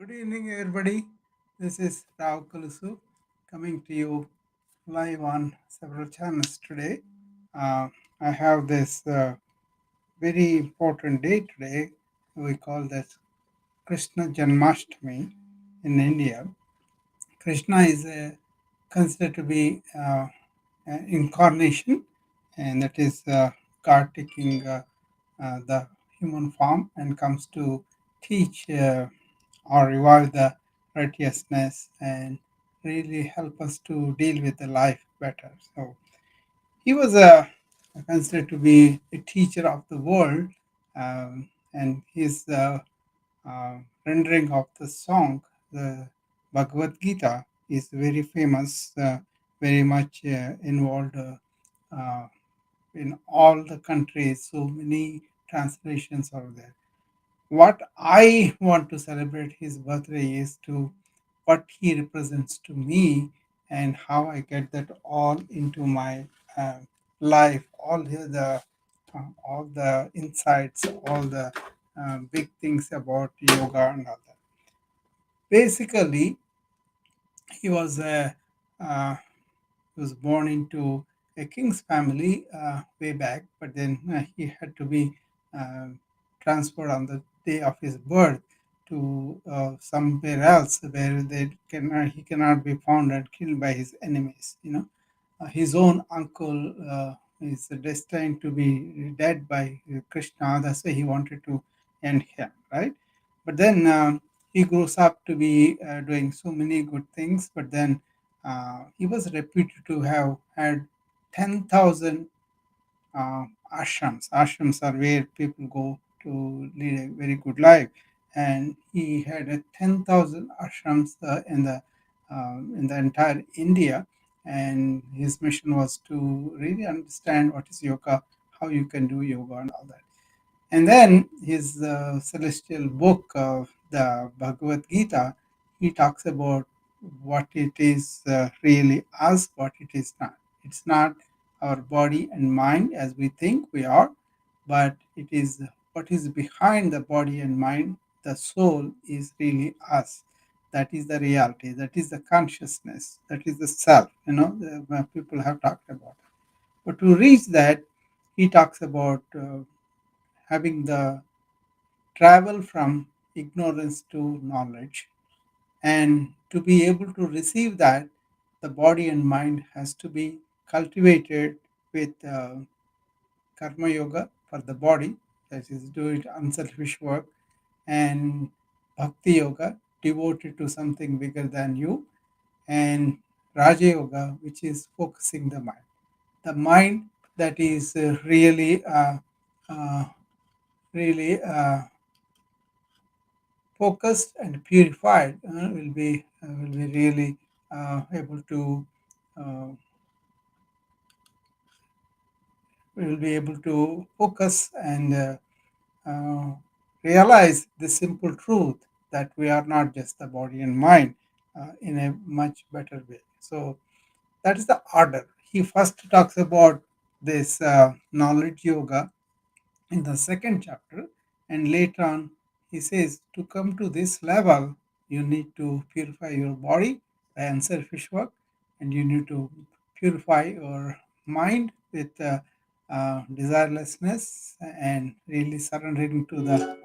Good evening, everybody. This is Rao Kulusu coming to you live on several channels today. Uh, I have this very important day today. We call this Krishna Janmashtami in India. Krishna is considered to be an incarnation, and that is God taking the human form and comes to teach or revive the righteousness and really help us to deal with the life better. So he was considered to be a teacher of the world, and his rendering of the song, the Bhagavad Gita, is very famous, very much involved uh, in all the countries. So many translations are there. What I want to celebrate his birthday is to what he represents to me and how I get that all into my uh, life, all the insights, all the big things about yoga and all that. Basically, he was a uh, he was born into a king's family way back, but then he had to be uh, transferred on the day of his birth to somewhere else where he cannot be found and killed by his enemies. His own uncle is destined to be dead by Krishna. That's why he wanted to end him, right? But then he grows up to be doing so many good things. But then he was reputed to have had 10,000 ashrams. Ashrams are where people go to lead a very good life, and he had 10,000 ashrams in the entire India. And his mission was to really understand what is yoga, how you can do yoga, and all that. And then his celestial book, the Bhagavad Gita, he talks about what it is really us, what it is not. It's not our body and mind as we think we are, but it is what is behind the body and mind. The soul is really us. That is the reality. That is the consciousness. That is the self. People have talked about. But to reach that, he talks about having the travel from ignorance to knowledge. And to be able to receive that, the body and mind has to be cultivated with karma yoga for the body, that is, do it unselfish work, and bhakti yoga, devoted to something bigger than you, and raja yoga, which is focusing the mind. The mind that is uh, really focused and purified will be really able to uh, will be able to focus and uh, realize the simple truth that we are not just the body and mind in a much better way. So that is the order. He first talks about this knowledge yoga in the second chapter, and later on he says to come to this level you need to purify your body by unselfish work, and you need to purify your mind with desirelessness and really surrendering to the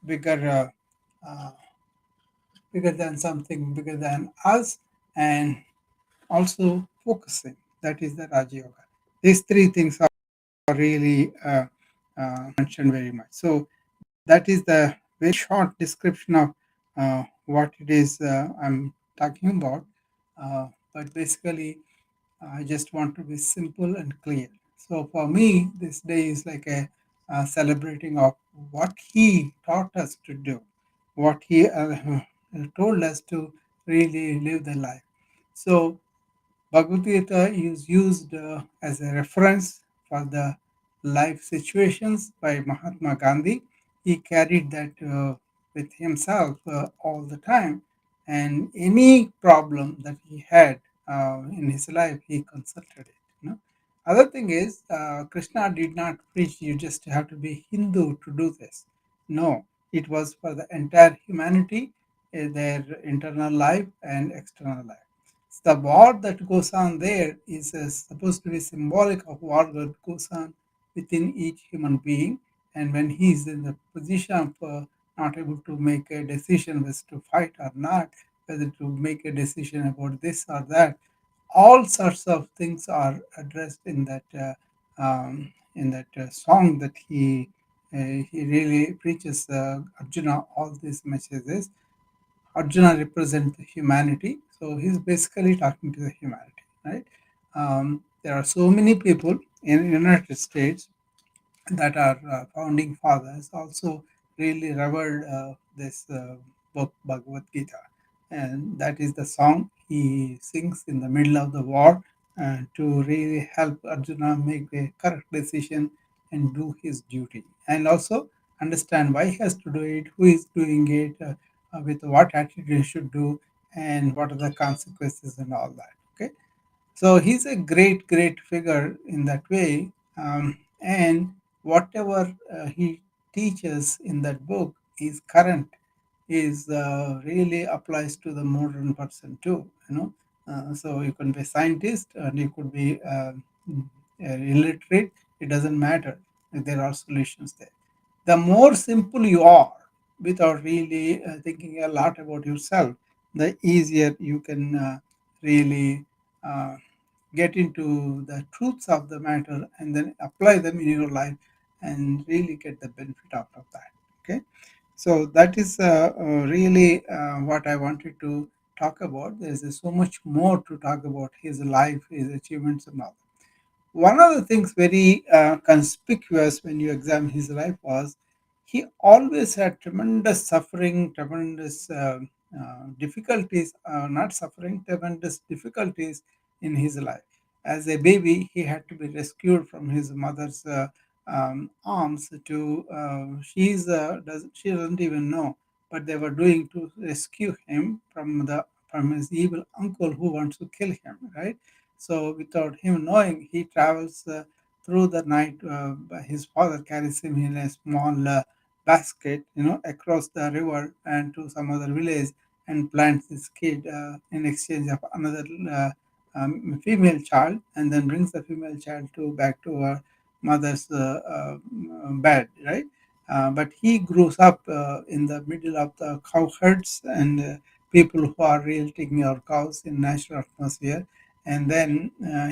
bigger uh, bigger than something bigger than us, and also focusing. That is the Raja Yoga. These three things are really mentioned very much. So that is the very short description of what it is I'm talking about. But basically, I just want to be simple and clear. So for me, this day is like a celebrating of what he taught us to do, what he told us to really live the life. So Bhagavad Gita is used as a reference for the life situations by Mahatma Gandhi. He carried that with himself all the time, and any problem that he had in his life, he consulted it. Other thing is, Krishna did not preach you just have to be Hindu to do this. No, it was for the entire humanity their internal life and external life. So the war that goes on there is supposed to be symbolic of war that goes on within each human being. And when he is in the position of not able to make a decision whether to fight or not, whether to make a decision about this or that, all sorts of things are addressed in that song that he really preaches Arjuna all these messages. Arjuna represents the humanity, so he's basically talking to the humanity, right? There are so many people in the United States that are founding fathers also really revered this book Bhagavad Gita, and that is the song he sings in the middle of the war to really help Arjuna make a correct decision and do his duty, and also understand why he has to do it, who is doing it, with what attitude he should do, and what are the consequences and all that. Okay, so he's a great figure in that way, and whatever he teaches in that book is current, is really applies to the modern person too. So you can be a scientist and you could be illiterate. It doesn't matter. There are solutions there. The more simple you are, without really thinking a lot about yourself, the easier you can really. Uh, get into the truths of the matter and then apply them in your life and really get the benefit out of that. Okay, so that is really what I wanted to talk about. There's so much more to talk about his life, his achievements and all. One of the things very conspicuous when you examine his life was he always had tremendous suffering, tremendous difficulties, not suffering, tremendous difficulties in his life. As a baby, he had to be rescued from his mother's arms to, she doesn't even know, but they were doing to rescue him from his evil uncle who wants to kill him, right? So, without him knowing, he travels through the night. His father carries him in a small basket, across the river and to some other village, and plants this kid in exchange of another female child, and then brings the female child to back to her mother's bed, right? But he grows up in the middle of the cow herds and people who are really taking our cows in natural atmosphere, and then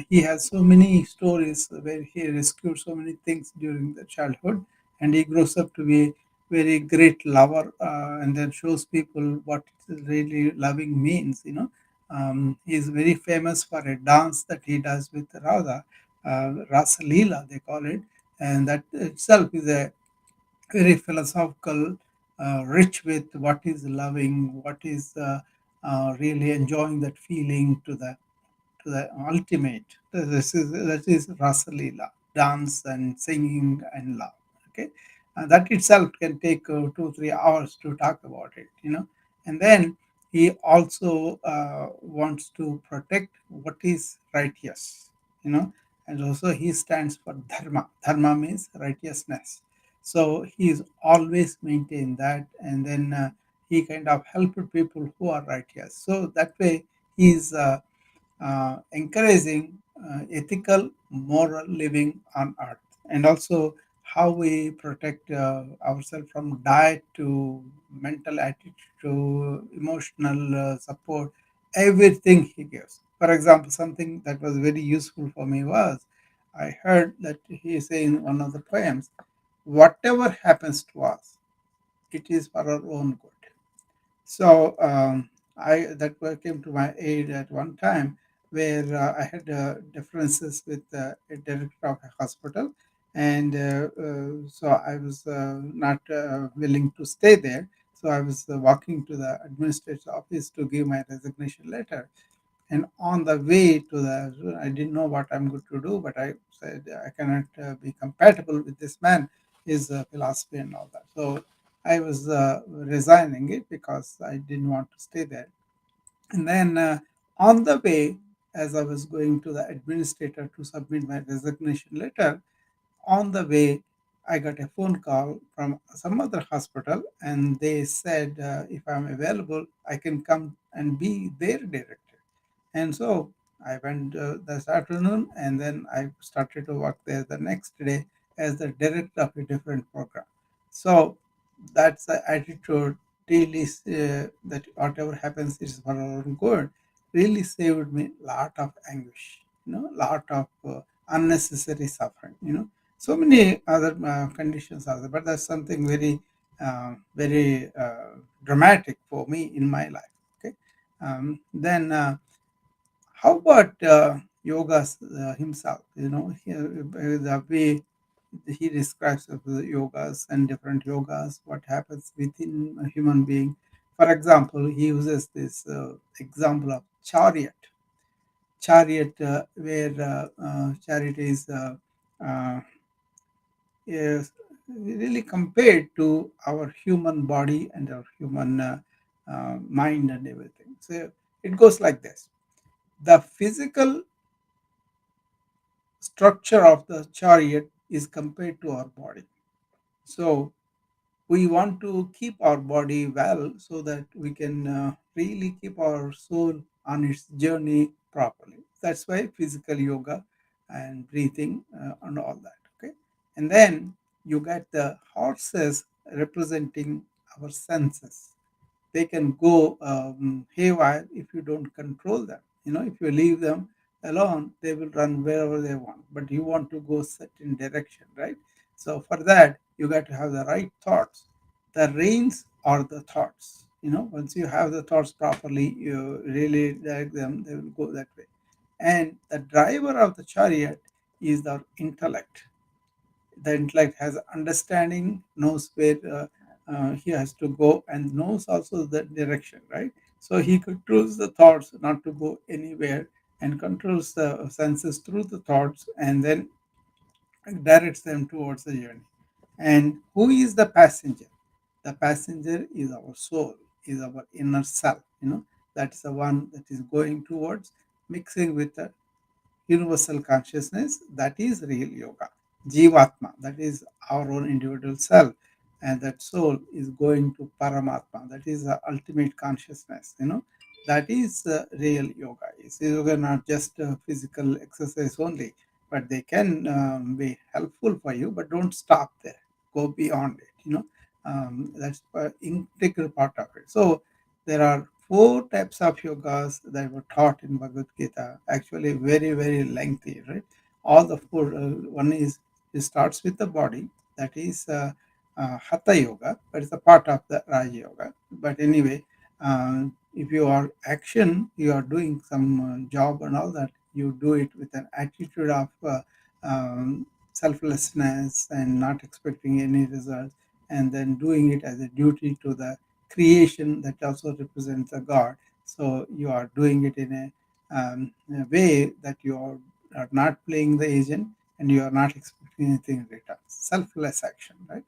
he has so many stories where he rescued so many things during the childhood, and he grows up to be a very great lover, and then shows people what really loving means. He's very famous for a dance that he does with Radha, Rasa Leela they call it, and that itself is a very philosophical, rich with what is loving, what is really enjoying that feeling to the ultimate. That is Rasa Leela, dance and singing and love. Okay, that itself can take 2 3 hours to talk about it. And then he also wants to protect what is righteous. You know, and also he stands for dharma. Dharma means righteousness. So he is always maintained that, and then he kind of helped people who are righteous. So that way he is. Encouraging ethical, moral living on earth, and also how we protect ourselves from diet to mental attitude to emotional support, everything he gives. For example, something that was very useful for me was I heard that he say in one of the poems, whatever happens to us, it is for our own good. So I that came to my aid at one time where I had differences with a director of a hospital, and so I was not willing to stay there. So I was walking to the administrator's office to give my resignation letter, and on the way to the, I didn't know what I'm going to do, but I said I cannot be compatible with this man, his philosophy and all that. So I was resigning it because I didn't want to stay there. And then on the way, as I was going to the administrator to submit my resignation letter, on the way, I got a phone call from some other hospital, and they said if I'm available, I can come and be their director. And so I went this afternoon, and then I started to work there the next day as the director of a different program. So that's the attitude. Really, that whatever happens is for our own good. Really saved me lot of anguish. Lot of unnecessary suffering. So many other conditions are there, but that's something very dramatic for me in my life. Okay, then. How about yoga himself? The way he describes of the yogas and different yogas, what happens within a human being. For example, he uses this example of chariot, where chariot uh, is really compared to our human body and our human mind and everything. So it goes like this: the physical structure of the chariot is compared to our body. So we want to keep our body well so that we can really keep our soul on its journey properly. That's why physical yoga and breathing and all that. Okay, and then you get the horses representing our senses. They can go haywire if you don't control them. If you leave them alone, they will run wherever they want. But you want to go certain direction, right? So for that, you got to have the right thoughts. The reins are the thoughts. Once you have the thoughts properly, you really direct them. They will go that way. And the driver of the chariot is the intellect. The intellect has understanding, knows where he has to go, and knows also the direction, right? So he controls the thoughts not to go anywhere, and controls the senses through the thoughts, and then directs them towards the journey. And who is the passenger? The passenger is our soul, is our inner self. That's the one that is going towards mixing with the universal consciousness. That is real yoga. Jivatma, that is our own individual self. And that soul is going to Paramatma, that is the ultimate consciousness. That is real yoga. Is yoga not just physical exercise only, but they can be helpful for you, but don't stop there. Go beyond it. That's an integral part of it. So there are four types of yogas that were taught in Bhagavad Gita, actually very, very lengthy, right? All the four, one is, it starts with the body, that is Hatha Yoga, but it's a part of the Raja Yoga. But anyway, if you are action, you are doing some job and all that, you do it with an attitude of selflessness and not expecting any results, and then doing it as a duty to the creation that also represents a god. So you are doing it in a way that are not playing the agent, and you are not expecting anything in return. Selfless action, right?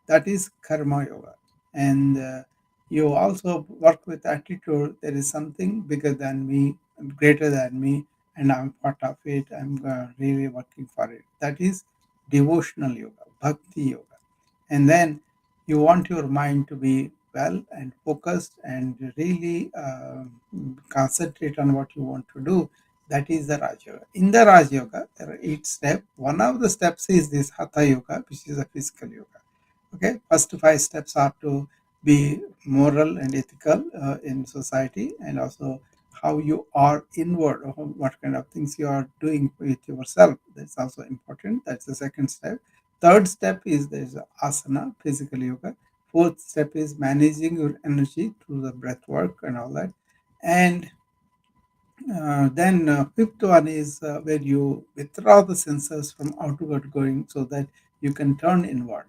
That is karma yoga. And you also work with attitude. There is something bigger than me, greater than me, and I'm part of it. I'm really working for it. That is devotional yoga, bhakti yoga. And then you want your mind to be well and focused and really concentrate on what you want to do. That is the Raj Yoga. In the Raj Yoga, there are 8 steps. One of the steps is this Hatha Yoga, which is a physical yoga. Okay, first 5 steps are to be moral and ethical in society, and also how you are inward, or what kind of things you are doing with yourself. That's also important. That's the second step. Third step is there's asana, physical yoga. Fourth step is managing your energy through the breath work and all that. And then fifth one is where you withdraw the senses from outward going so that you can turn inward.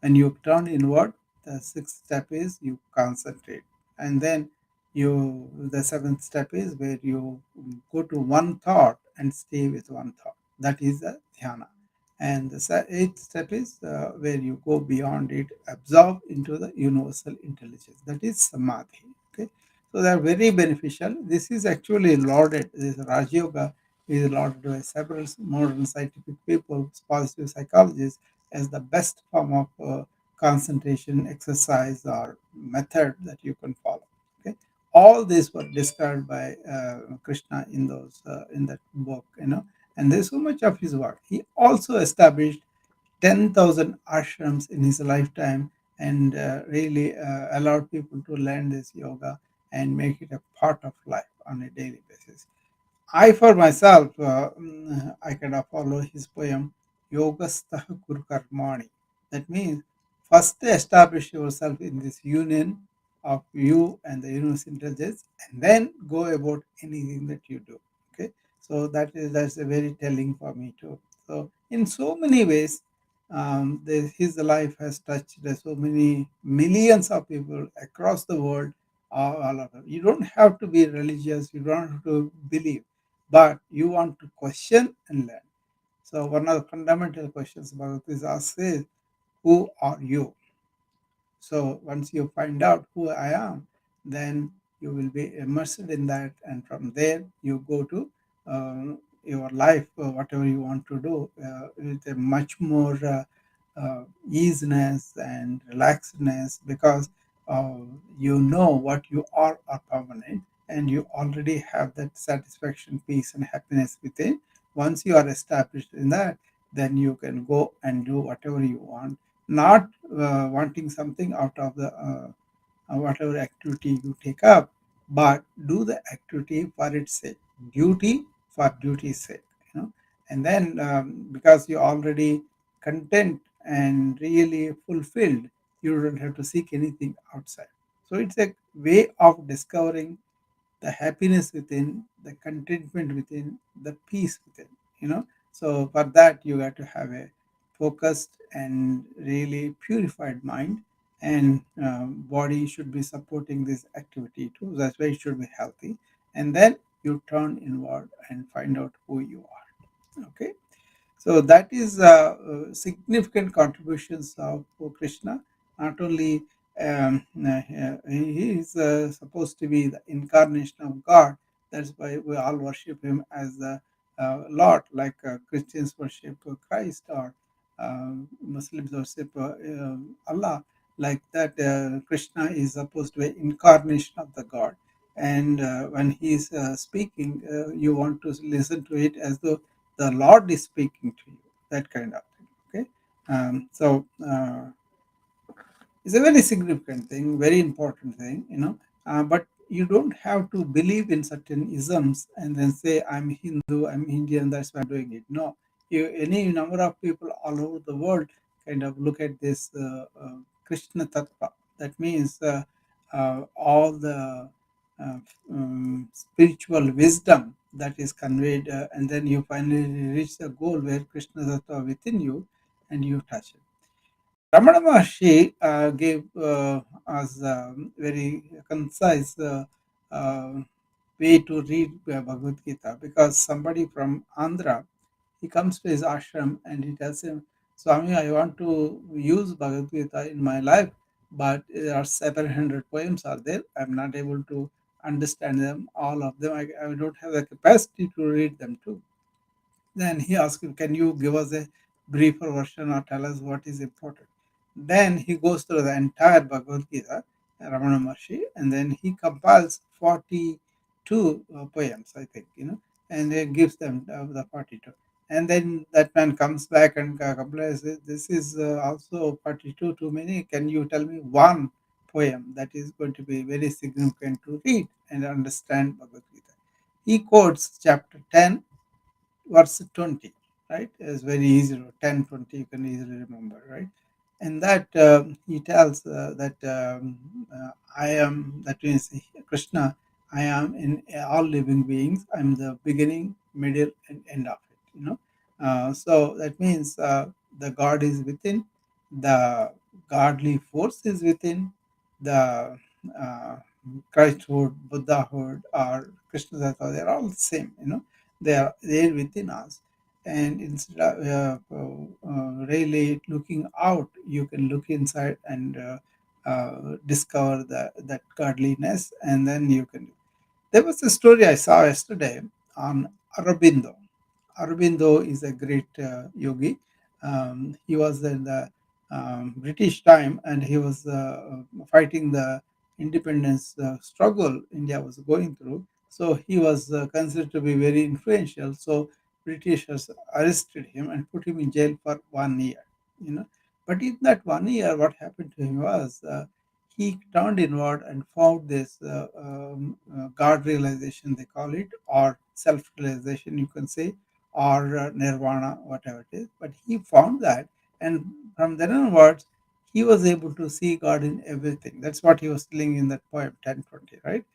When you turn inward, the sixth step is you concentrate. And then the seventh step is where you go to one thought and stay with one thought. That is the dhyana. And the eighth step is where you go beyond it, absorb into the universal intelligence. That is samadhi. Okay, so they are very beneficial. This is actually lauded. This Raj Yoga is lauded by several modern scientific people, positive psychologists, as the best form of concentration exercise or method that you can follow. Okay, all these were described by Krishna in those in that book, and there's so much of his work. He also established 10,000 ashrams in his lifetime and really allowed people to learn this yoga and make it a part of life on a daily basis. I, for myself, I kind of follow his poem, Yogastha Guru Karmani. That means first establish yourself in this union of you and the universe intelligence, and then go about anything that you do. Okay, so that's a very telling for me too. So in so many ways, his life has touched so many millions of people across the world. All of them. You don't have to be religious. You don't have to believe, but you want to question and learn. So one of the fundamental questions about this ask is, who are you? So once you find out who I am, then you will be immersed in that, and from there you go to your life, whatever you want to do, with a much more easiness and relaxedness, because uh, you know what you are permanent, and you already have that satisfaction, peace, and happiness within. Once you are established in that, then you can go and do whatever you want, not wanting something out of the whatever activity you take up, but do the activity for its sake, duty for duty's sake, and then because you're already content and really fulfilled, you don't have to seek anything outside. So it's a way of discovering the happiness within, the contentment within, the peace within, So for that, you got to have a focused and really purified mind, and body should be supporting this activity too. That's why it should be healthy. And then you turn inward and find out who you are. Okay. So that is significant contributions of Krishna. Not only he is supposed to be the incarnation of God. That's why we all worship him as the Lord, like Christians worship Christ, or Muslims worship Allah. Like that, Krishna is supposed to be incarnation of the God. And when he is speaking, you want to listen to it as though the Lord is speaking to you, that kind of thing. Okay, it's a very significant thing, very important thing, but you don't have to believe in certain isms and then say, I'm Hindu, I'm Indian, that's why I'm doing it. No, any number of people all over the world kind of look at this Krishna Tattva. That means all the uh, spiritual wisdom that is conveyed, and then you finally reach the goal where Krishna Tattva within you, and you touch it. Ramana Maharshi gave us a very concise uh, way to read Bhagavad Gita, because somebody from Andhra, he comes to his ashram and he tells him, Swami, I want to use Bhagavad Gita in my life, but there are 700 poems are there. I'm not able to understand them, all of them. I don't have the capacity to read them too. Then he asked him, can you give us a briefer version or tell us what is important? Then he goes through the entire Bhagavad Gita, Ramana Maharshi, and then he compiles 42 poems, I think, and he gives them the 42. And then that man comes back and complains, this is also 42 too many. Can you tell me one poem that is going to be very significant to read and understand Bhagavad Gita? He quotes chapter 10, verse 20, right? It's very easy. 10, 20, you can easily remember, right? And that he tells that I am, that means Krishna, I am in all living beings. I'm the beginning, middle, and end of it, So that means the God is within, the godly force is within, the uh, Christhood, Buddhahood, or Krishna Tattva, they're all the same, they are there within us. And instead of really looking out, you can look inside and discover that godliness, and then you can. There was a story I saw yesterday on Aurobindo. Aurobindo is a great yogi. He was in the British time, and he was fighting the independence struggle India was going through. So he was considered to be very influential. So Britishers arrested him and put him in jail for 1 year. You know, but in that 1 year, what happened to him was he turned inward and found this God realization, they call it, or self realization, you can say, or nirvana, whatever it is. But he found that, and from then onwards, he was able to see God in everything. That's what he was telling in that poem 1020, right?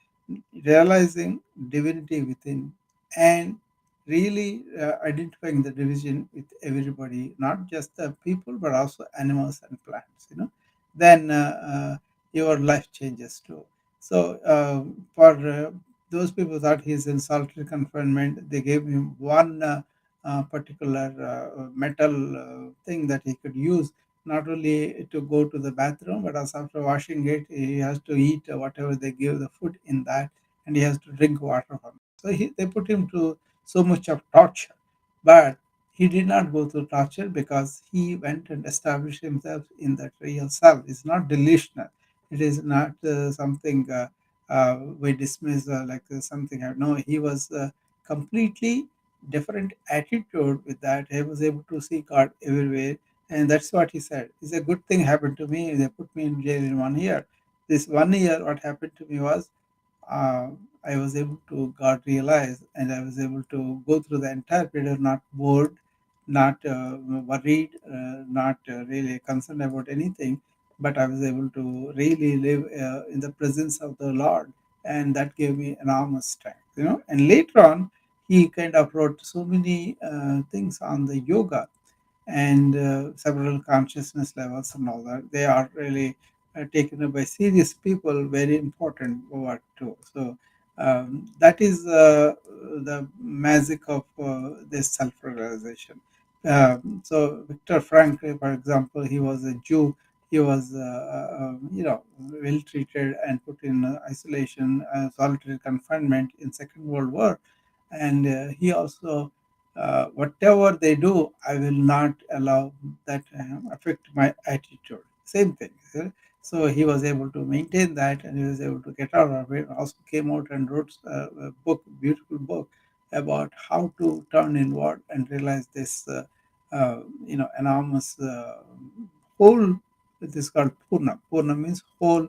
Realizing divinity within and really identifying the division with everybody, not just the people, but also animals and plants, then your life changes too. So for those people that he's in solitary confinement, they gave him one particular metal thing that he could use not only to go to the bathroom, but also after washing it, he has to eat whatever they give the food in that, and he has to drink water from it. So they put him to so much of torture. But he did not go through torture because he went and established himself in that real self. It's not delusional. It is not something we dismiss like something. No, he was completely different attitude with that. He was able to see God everywhere. And that's what he said. It's a good thing happened to me. They put me in jail in 1 year. This 1 year, what happened to me was uh, I was able to got realized, and I was able to go through the entire period not bored, not worried, not really concerned about anything, but I was able to really live in the presence of the Lord, and that gave me enormous strength. And later on, he kind of wrote so many things on the yoga and several consciousness levels and all that. They are really taken up by serious people, very important work too. So that is the magic of this self-realization. So Viktor Frankl, for example, he was a Jew. He was, well treated and put in isolation, solitary confinement in Second World War, and he also whatever they do, I will not allow that affect my attitude. Same thing. So he was able to maintain that, and he was able to get out of it. Also came out and wrote a book, beautiful book, about how to turn inward and realize this, enormous whole. It is called Purna. Purna means whole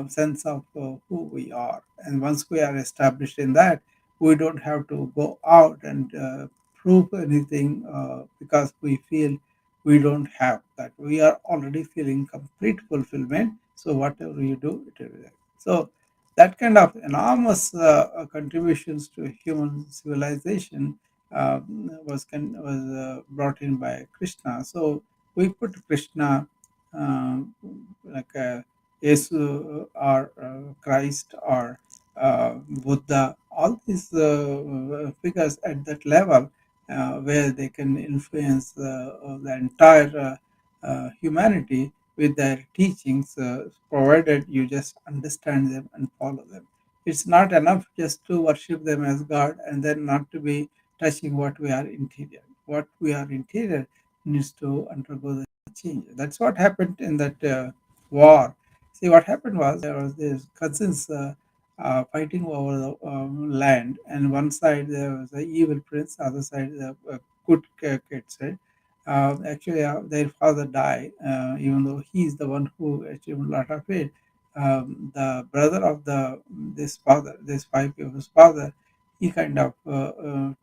sense of who we are. And once we are established in that, we don't have to go out and prove anything because we feel we don't have that. We are already feeling complete fulfillment. So whatever you do, it will be there. So that kind of enormous contributions to human civilization was brought in by Krishna. So we put Krishna like Yesu or Christ or Buddha, all these figures at that level where they can influence the entire humanity with their teachings, provided you just understand them and follow them. It's not enough just to worship them as God and then not to be touching what we are interior. What we are interior needs to undergo the change. That's what happened in that war. See, what happened was there was these cousins fighting over the land, and one side there was the evil prince, other side the good kids. Right? Actually, their father died, even though he is the one who achieved a lot of it. The brother of this father, this five people's father, he kind of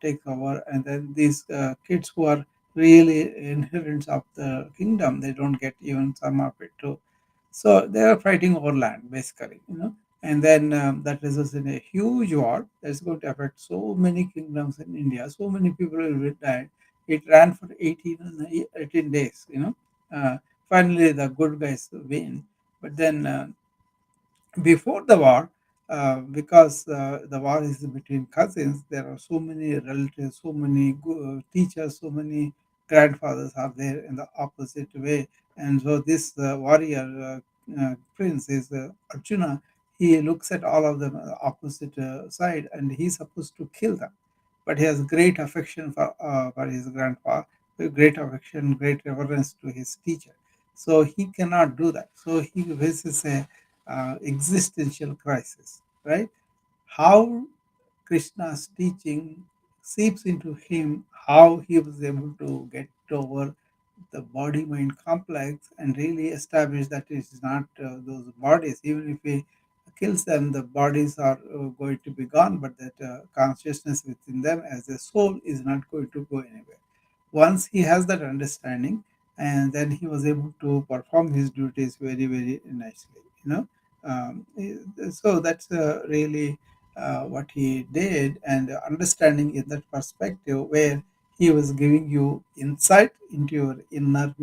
takes over, and then these kids who are really inheritors of the kingdom, they don't get even some of it too. So they are fighting over land, basically. And then that results in a huge war that's going to affect so many kingdoms in India. So many people will die. It ran for 18 days. Finally, the good guys win. But then before the war, because the war is between cousins, there are so many relatives, so many teachers, so many grandfathers are there in the opposite way. And so this warrior prince is Arjuna. He looks at all of them on the opposite side, and he's supposed to kill them. But he has great affection for his grandpa, great affection, great reverence to his teacher. So he cannot do that. So he faces a existential crisis, right? How Krishna's teaching seeps into him, how he was able to get over the body mind complex and really establish that it is not those bodies. Even if he kills them, the bodies are going to be gone, but that consciousness within them as a soul is not going to go anywhere. Once he has that understanding, and then he was able to perform his duties very, very nicely, so that's really what he did, and understanding in that perspective where he was giving you insight into your inner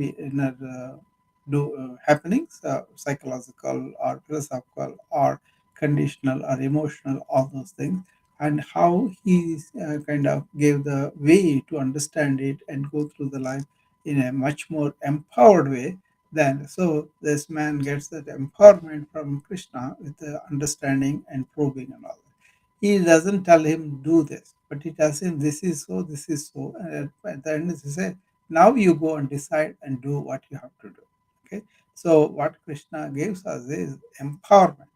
happenings, psychological or philosophical or conditional or emotional, all those things, and how he kind of gave the way to understand it and go through the life in a much more empowered way. Then, so this man gets that empowerment from Krishna with the understanding and probing and all. He doesn't tell him do this, but he tells him this is so, this is so. And at the end, he says, now you go and decide and do what you have to do. Okay. So what Krishna gives us is empowerment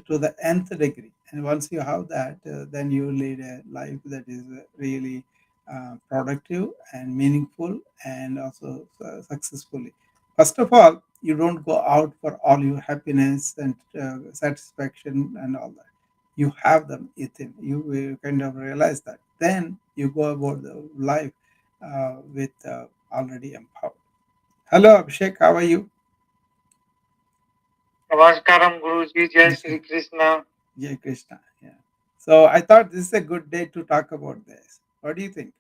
to the nth degree. And once you have that, then you lead a life that is really productive and meaningful and also successfully. First of all, you don't go out for all your happiness and satisfaction and all that. You have them within. You will kind of realize that. Then you go about the life with already empowered. Hello, Abhishek. How are you? Namaskaram, Guruji. Jai This is Shri Krishna. Jai Krishna. Yeah. So I thought this is a good day to talk about this. What do you think?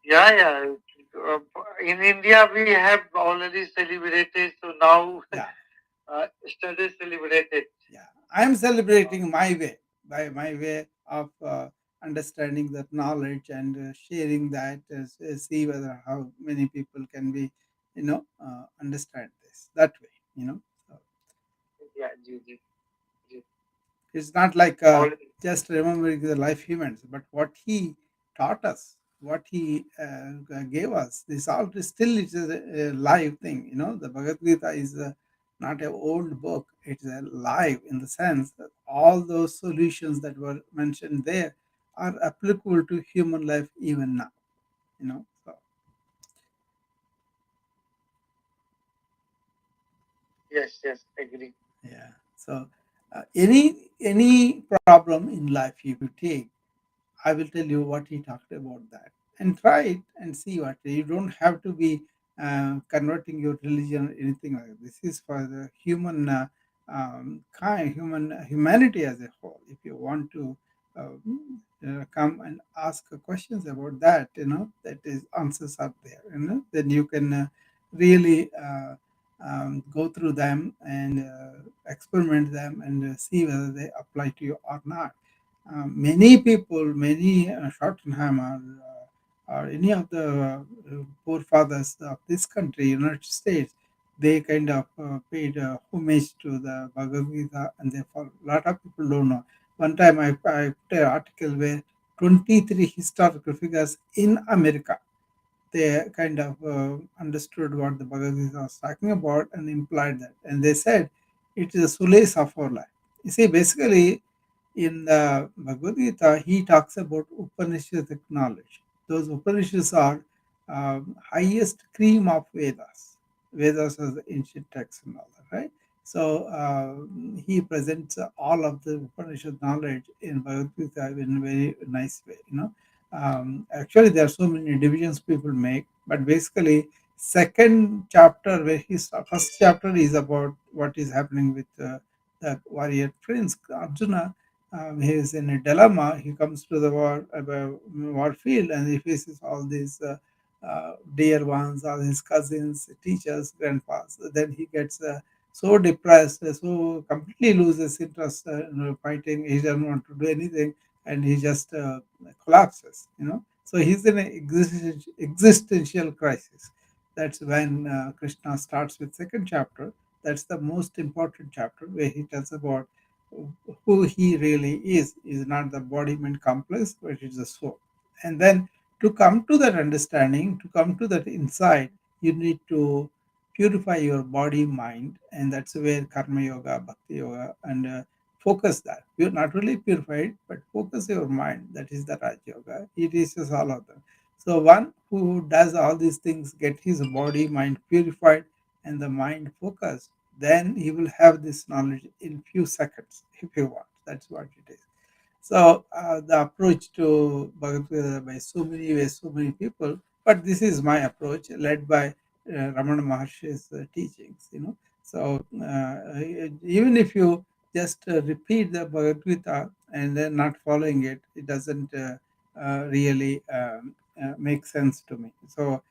Yeah, yeah. Uh, in India, we have already celebrated, so now Yeah, study celebrated. yeah. I'm celebrating my way, by my way of understanding that knowledge and sharing that, see whether how many people can be, understand this that way. So Yeah, ji, ji, ji. it's not like All, just remembering the life events, but what he taught us, what he gave us. This all is still it's a live thing. The Bhagavad Gita is not an old book. It's a live in the sense that all those solutions that were mentioned there are applicable to human life even now. So yes, yes, agree. yeah. So any problem in life, if you take, I will tell you what he talked about that, and try it and see what you don't have to be converting your religion or anything like that. This is for the human humanity as a whole. If you want to come and ask questions about that, that is answers are there. Then you can really go through them and experiment them and see whether they apply to you or not. Many people, many Schottenham or any of the forefathers of this country, United States, they kind of paid homage to the Bhagavad Gita, and therefore a lot of people don't know. One time I put an article where 23 historical figures in America, they kind of understood what the Bhagavad Gita was talking about and implied that. And they said it is a solace of our life. You see, basically, in the Bhagavad Gita, he talks about Upanishadic knowledge. Those Upanishads are highest cream of Vedas. Vedas are the ancient texts and all that, right? So he presents all of the Upanishad knowledge in Bhagavad Gita in a very nice way. Actually, there are so many divisions people make, but basically, second chapter where his first chapter is about what is happening with the warrior prince Arjuna. He is in a dilemma. He comes to the war field and he faces all these dear ones, all his cousins, teachers, grandpas. Then he gets so depressed, so completely loses interest in fighting. He doesn't want to do anything, and he just collapses. So he's in an existential crisis. That's when Krishna starts with second chapter. That's the most important chapter where he tells about who he really is not the body mind complex, but it's the soul. And then To come to that understanding, to come to that insight, you need to purify your body, mind, and that's where karma yoga, bhakti yoga, and focus that. You're not really purified, but focus your mind. That is the Raj Yoga. It is just all of them. So one who does all these things, get his body, mind purified, and the mind focused, then he will have this knowledge in few seconds if you want. That's what it is. So the approach to Bhagavad Gita by so many ways, so many people, but this is my approach, led by Ramana Maharshi's teachings. So even if you just repeat the Bhagavad Gita and then not following it, it doesn't really make sense to me. So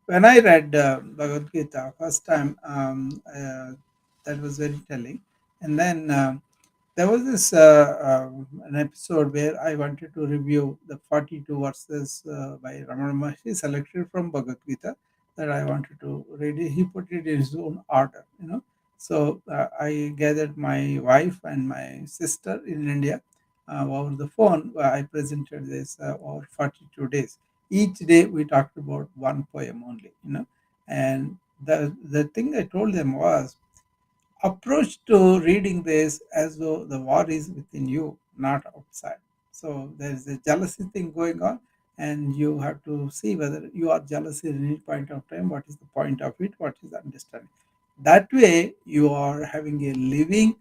when I read Bhagavad Gita first time, that was very telling, and then. There was this an episode where I wanted to review the 42 verses by Ramana Maharshi selected from Bhagavad Gita that I wanted to read. He put it in his own order. So I gathered my wife and my sister in India over the phone. I presented this over 42 days. Each day we talked about one poem only. And the thing I told them was, approach to reading this as though the war is within you, not outside. So there is a jealousy thing going on, and you have to see whether you are jealous at any point of time. What is the point of it? What is the understanding? That way, you are having a living,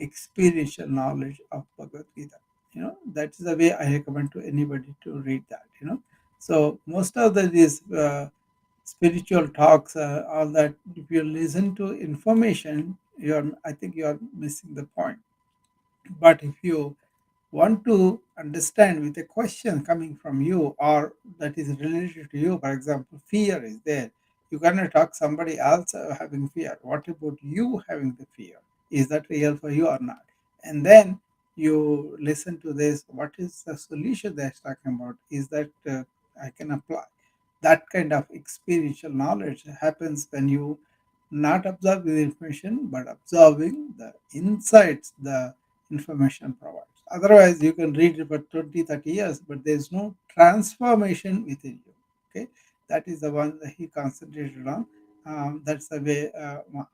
experiential knowledge of Bhagavad Gita. That is the way I recommend to anybody to read that. So most of these spiritual talks, all that, if you listen to information, I think you are missing the point. But if you want to understand with a question coming from you or that is related to you, for example, fear is there. You cannot talk somebody else having fear. What about you having the fear? Is that real for you or not? And then you listen to this. What is the solution they're talking about? Is that I can apply? That kind of experiential knowledge happens when you not observe the information but observing the insights the information provides. Otherwise, you can read it for 20, 30 years, but there is no transformation within you. Okay, that is the one that he concentrated on. That's the way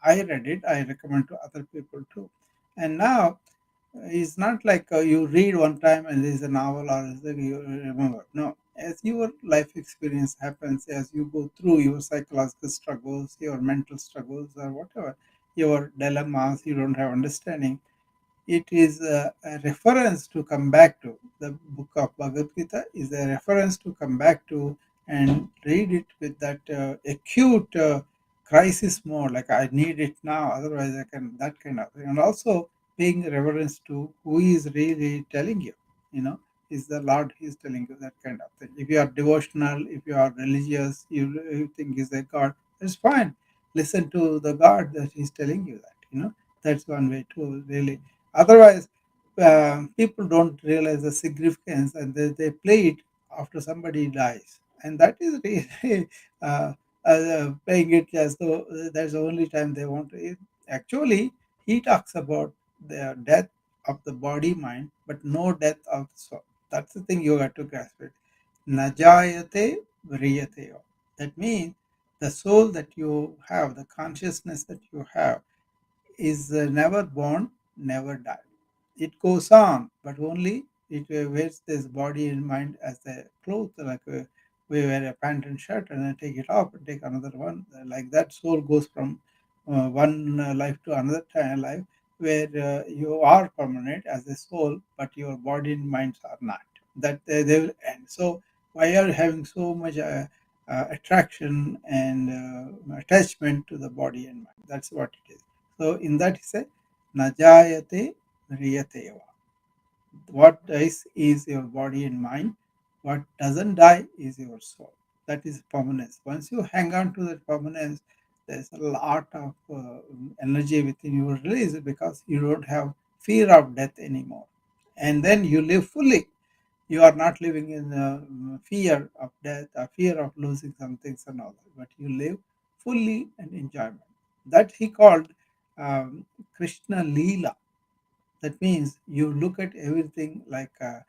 I read it. I recommend to other people too. And now it's not like you read one time and there's a novel or something you remember. No, as your life experience happens, as you go through your psychological struggles, your mental struggles, or whatever, your dilemmas, you don't have understanding, it is a reference to come back to. The book of Bhagavad Gita is a reference to come back to and read it with that acute crisis mode, like I need it now, otherwise I can, that kind of thing. And also paying reverence to who is really telling you, is the Lord who is telling you, that kind of thing. If you are devotional, if you are religious, you think is a God, that's fine. Listen to the God that is telling you that. That's one way to really. Otherwise, people don't realize the significance and they play it after somebody dies. And that is really playing it as though that's the only time they want to. Actually, he talks about the death of the body, mind, but no death of the soul. That's the thing you have to grasp it. Najayate vriyate. That means the soul that you have, the consciousness that you have, is never born, never die. It goes on, but only it wears this body and mind as a cloth, like we wear a pant and shirt and then take it off and take another one. Like that, soul goes from one life to another life, where you are permanent as a soul, but your body and minds are not. That they will end. So why are you having so much attraction and attachment to the body and mind? That's what it is. So in that he said, Najayate Riyateva. What dies is your body and mind. What doesn't die is your soul. That is permanence. Once you hang on to that permanence, there's a lot of energy within you release because you don't have fear of death anymore. And then you live fully. You are not living in fear of death or fear of losing some things and all that, but you live fully and enjoyment. That he called Krishna Leela. That means you look at everything like a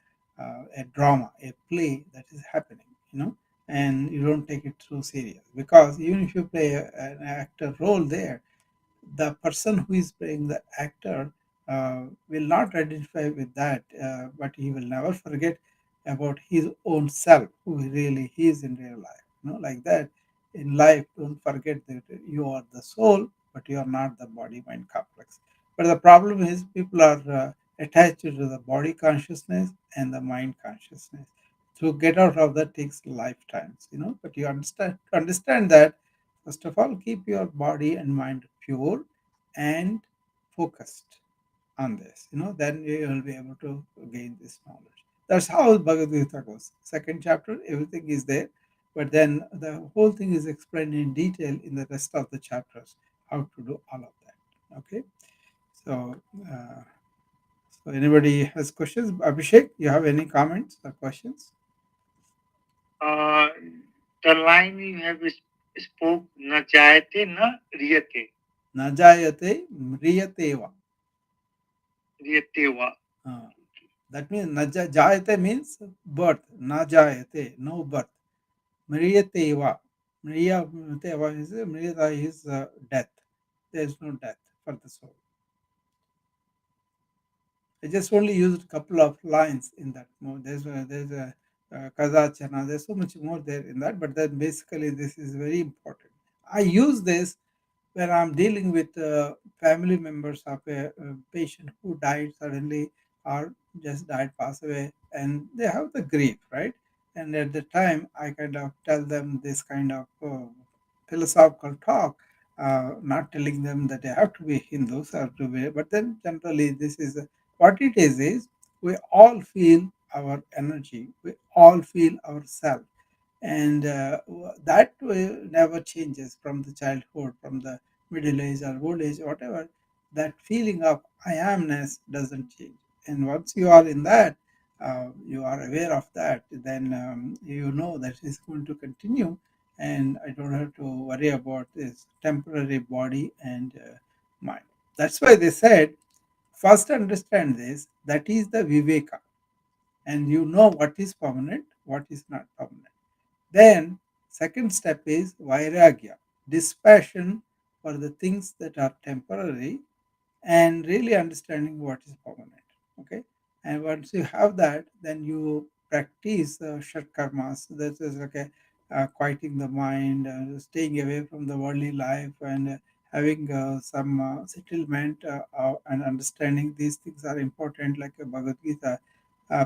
drama, a play that is happening. and you don't take it too serious, because even if you play an actor role there, the person who is playing the actor will not identify with that, but he will never forget about his own self, who really he is in real life. Like that. In life, don't forget that you are the soul, but you are not the body mind complex. But the problem is people are attached to the body consciousness and the mind consciousness. To get out of that takes lifetimes. But you understand that. First of all, keep your body and mind pure and focused on this. Then you will be able to gain this knowledge. That's how Bhagavad Gita goes. Second chapter, everything is there, but then the whole thing is explained in detail in the rest of the chapters, how to do all of that. Okay, so uh, so anybody has questions? Abhishek, you have any comments or questions? Uh, the line you have spoke, na jayate na riyate, Najayate mriyateva. riyatewa. Uh, that means jayate means birth. Najayate, no birth. Mriyateva. Mriyateva is Mriyata is death. There is no death for the soul. I just only used a couple of lines in that. There's a Kazachana. There's so much more there in that, but then basically this is very important. I use this when I'm dealing with family members of a patient who died suddenly or just died, pass away, and they have the grief, right? And at the time, I kind of tell them this kind of philosophical talk, not telling them that they have to be Hindus or to be, but then generally this is what it is we all feel our energy, we all feel ourselves, and that never changes from the childhood, from the middle age or old age, whatever. That feeling of I amness doesn't change, and once you are in that, you are aware of that, then you know that it's going to continue, and I don't have to worry about this temporary body and mind. That's why they said, first understand this, that is the viveka, and you know what is permanent, what is not permanent. Then, second step is vairagya, dispassion for the things that are temporary and really understanding what is permanent. Okay, and once you have that, then you practice shat karmas. That is like quieting the mind, staying away from the worldly life, and having some settlement and understanding these things are important. Like Bhagavad Gita,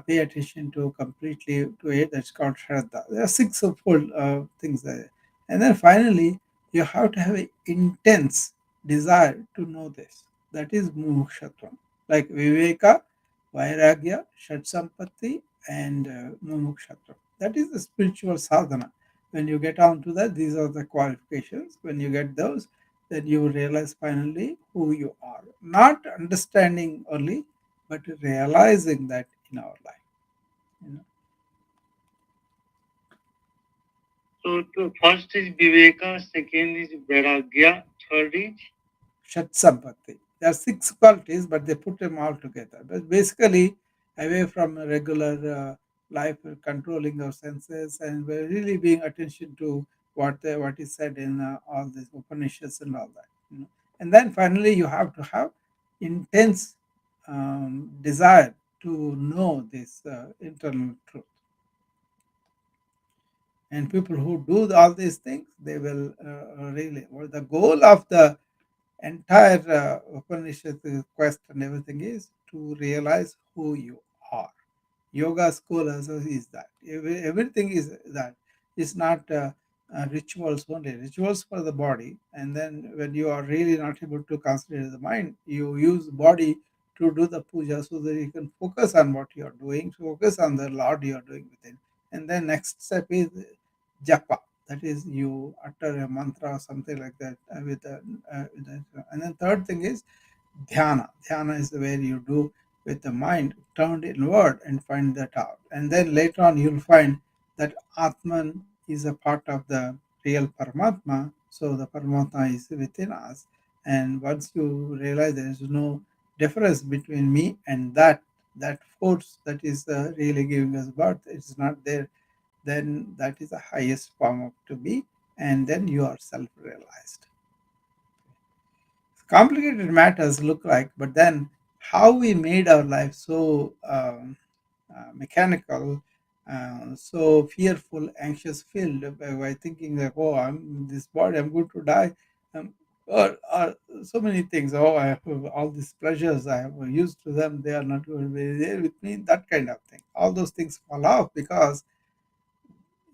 pay attention to completely to it. That's called Shraddha. There are six-fold things there. And then finally, you have to have an intense desire to know this. That is Mumukshatvam. Like Viveka, Vairagya, Shat Sampatti, and Mumukshatvam. That is the spiritual sadhana. When you get on to that, these are the qualifications. When you get those, then you realize finally who you are. Not understanding only, but realizing that in our life. You know, So, first is Viveka, second is Vairagya, third is Shat Sampatti. There are six qualities, but they put them all together. But basically, away from a regular life, controlling our senses, and we're really being attention to what is said in all these Upanishads and all that. And then finally, you have to have intense desire to know this internal truth. And people who do all these things, they will really. Well, the goal of the entire Upanishad quest and everything is to realize who you are. Yoga school also is that. Everything is that. It's not rituals only. Rituals for the body, and then when you are really not able to concentrate the mind, you use body to do the puja so that you can focus on what you are doing, focus on the Lord you are doing within. And then next step is japa. That is, you utter a mantra or something like that and then third thing is dhyana. Dhyana is where you do with the mind turned inward and find that out. And then later on, you'll find that Atman is a part of the real Paramatma. So the Paramatma is within us. And once you realize there is no difference between me and that force that is really giving us birth, it's not there. then that is the highest form of to be, and then you are self-realized. Complicated matters look like, but then how we made our life so mechanical, so fearful, anxious filled by thinking that, oh, I'm this body, I'm going to die, or so many things. Oh, I have all these pleasures, I have used to them, they are not going to be there with me, that kind of thing. All those things fall off because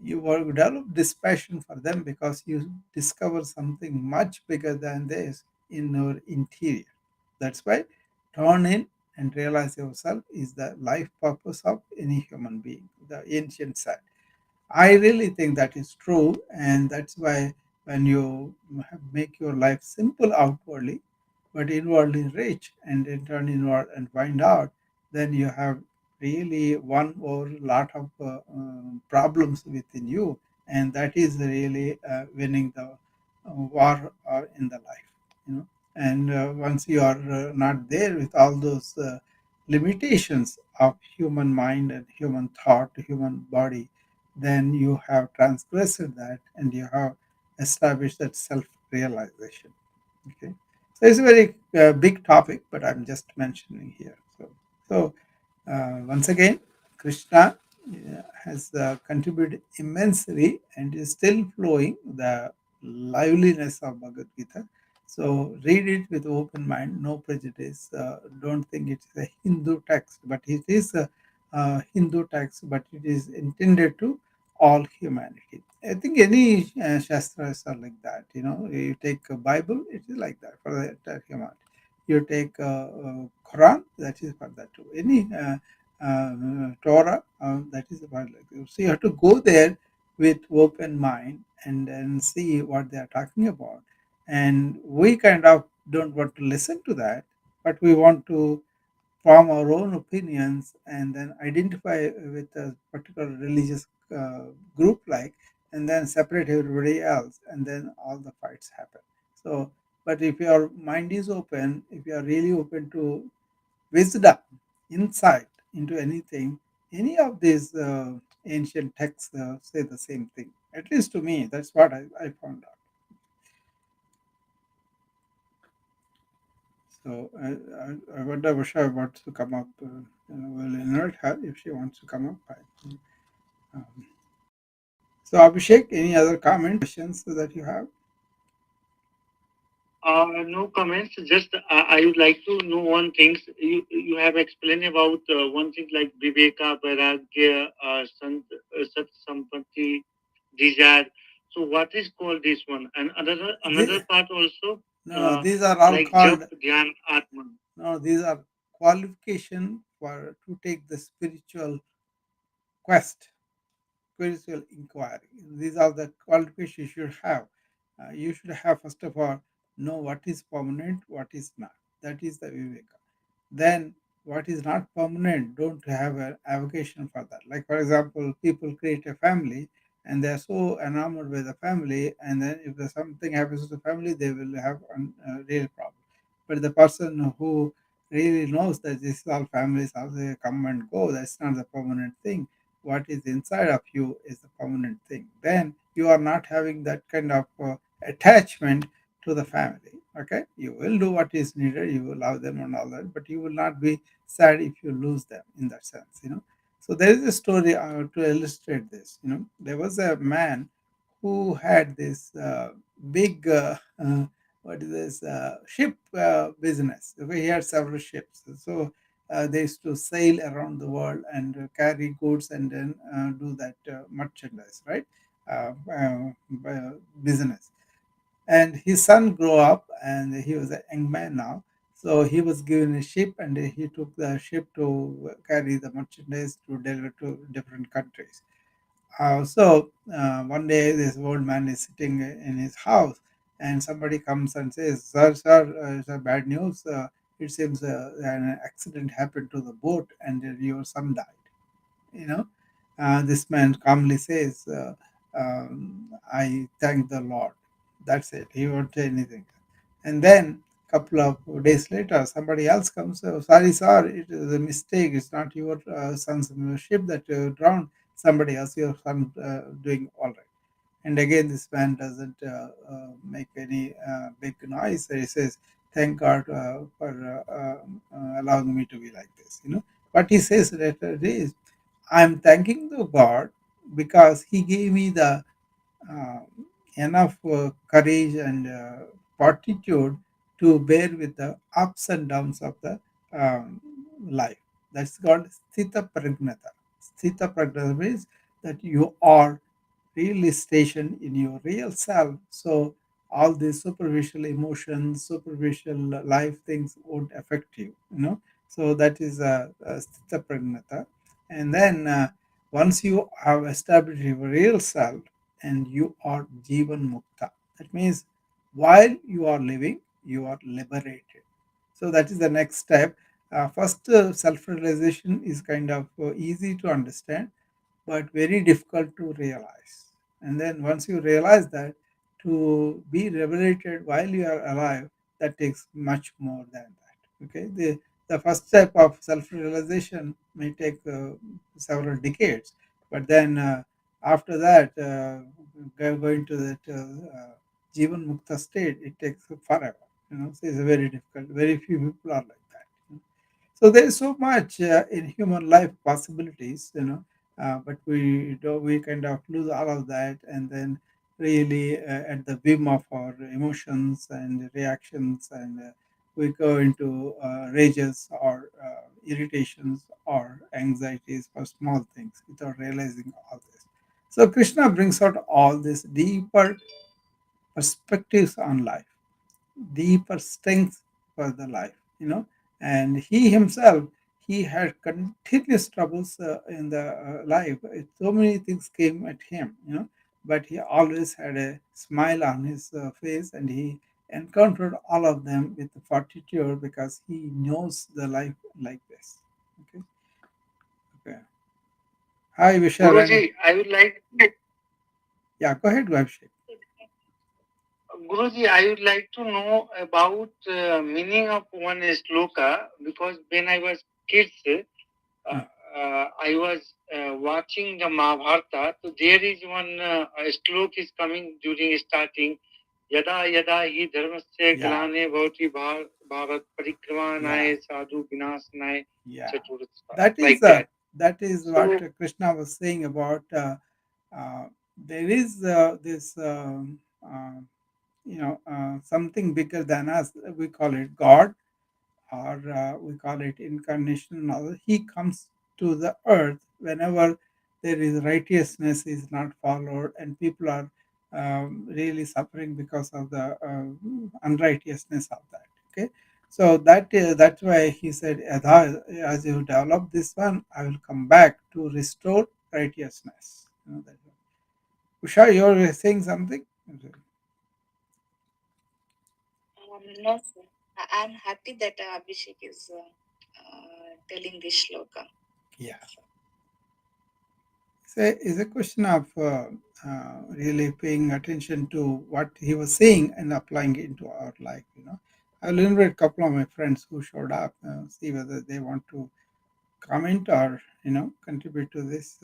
you will develop dispassion for them because you discover something much bigger than this in your interior. That's why turn in and realize yourself is the life purpose of any human being, the ancient said. I really think that is true, and that's why when you make your life simple outwardly, but inwardly rich, and then turn inward and find out, then you have really won over a lot of problems within you, and that is really winning the war in the life, you know. And once you are not there with all those limitations of human mind and human thought, human body, then you have transgressed that and you have established that self realization. Okay, so it's a very big topic, but I'm just mentioning here. So once again, Krishna has contributed immensely and is still flowing the liveliness of Bhagavad Gita. So read it with open mind, no prejudice. Don't think it's a Hindu text, but it is a Hindu text, but it is intended to all humanity. I think any shastras are like that. You know, you take a Bible, it is like that for the entire humanity. You take Quran, that is for that too. Any Torah, that is about like that. So you have to go there with open mind and then see what they are talking about. And we kind of don't want to listen to that, but we want to form our own opinions and then identify with a particular religious group like, and then separate everybody else, and then all the fights happen. So but if your mind is open, if you are really open to wisdom, insight into anything, any of these ancient texts say the same thing. At least to me, that's what I found out. So I wonder Vasha wants to come up. We'll invite her if she wants to come up. Um, so Abhishek, any other comments, questions that you have? No comments. Just I would like to know one thing. You have explained about one thing like viveka, vairagya, sat sampatti, desire. So what is called this one? And another The, part also no, uh, these are all like jap, called, dhyan, atman. no, these are qualification for to take the spiritual quest, spiritual inquiry. These are the qualifications you should have. You should have, first of all, know what is permanent, what is not. That is the viveka. Then, what is not permanent, don't have an avocation for that. Like, for example, people create a family and they are so enamored with the family, and then if there's something happens to the family, they will have a real problem. But the person who really knows that this is all families, how they come and go, that's not the permanent thing. What is inside of you is the permanent thing. Then you are not having that kind of attachment to the family. Okay, you will do what is needed, you will love them and all that, but you will not be sad if you lose them in that sense, you know. So there is a story to illustrate this. You know, there was a man who had this big what is this ship business. Okay, he had several ships. So they used to sail around the world and carry goods and then do that merchandise, right? Business. And his son grew up and he was a young man now. So he was given a ship and he took the ship to carry the merchandise to deliver to different countries. So one day this old man is sitting in his house and somebody comes and says, sir, it's a bad news. It seems an accident happened to the boat and your son died. You know, this man calmly says, I thank the Lord. That's it. He won't say anything. And then couple of days later, somebody else comes. Sorry, sir, it is a mistake. It's not your son's ship that drowned. somebody else, your son doing all right. And again, this man doesn't make any big noise. He says, "Thank God for allowing me to be like this." What he says later is, "I'm thanking the God because He gave me the uh, enough courage and fortitude to bear with the ups and downs of the um, life." That's called sthita pragnata. Sthita pragnata means that you are really stationed in your real self. So all these superficial emotions, superficial life things won't affect you. So that is a sthita pragnata. And then once you have established your real self, and you are Jivan Mukta. That means while you are living, you are liberated. So that is the next step. First, self realization is kind of easy to understand, but very difficult to realize. And then once you realize that, to be liberated while you are alive, that takes much more than that. Okay, the first step of self-realization may take several decades, but then after that, going to that Jivan Mukta state, it takes forever. So it's very difficult. Very few people are like that. So there is so much in human life possibilities, but we kind of lose all of that, and then really at the whim of our emotions and reactions, and we go into rages or irritations or anxieties for small things without realizing all this. So Krishna brings out all these deeper perspectives on life, deeper strength for the life, and he himself, he had continuous troubles in the life. So many things came at him, but he always had a smile on his face, and he encountered all of them with fortitude because he knows the life like this. Okay. Okay. Hi Vishal. Guruji, I would like Yeah, go ahead, Abhishek. Guruji, I would like to know about meaning of one sloka because when I was kids, Hmm. I was watching the Mahabharata. So there is one slok is coming during starting. Yada yada hi dharmasya Yeah, glane bhavati bharat yeah, parikramanaye sadhu vinasanaye yeah. chaturtha. That is Like that. that is what So Krishna was saying about. There is this, something bigger than us. We call it God, or we call it incarnation. Now he comes to the earth whenever there is righteousness is not followed, and people are really suffering because of the unrighteousness of that. Okay, so that's why he said, as you develop this one, I will come back to restore righteousness. Usha, you're saying something? No, sir. I'm happy that Abhishek is telling this shloka. Yeah. It's a question of really paying attention to what he was saying and applying it into our life. I'll invite a couple of my friends who showed up, see whether they want to comment or contribute to this.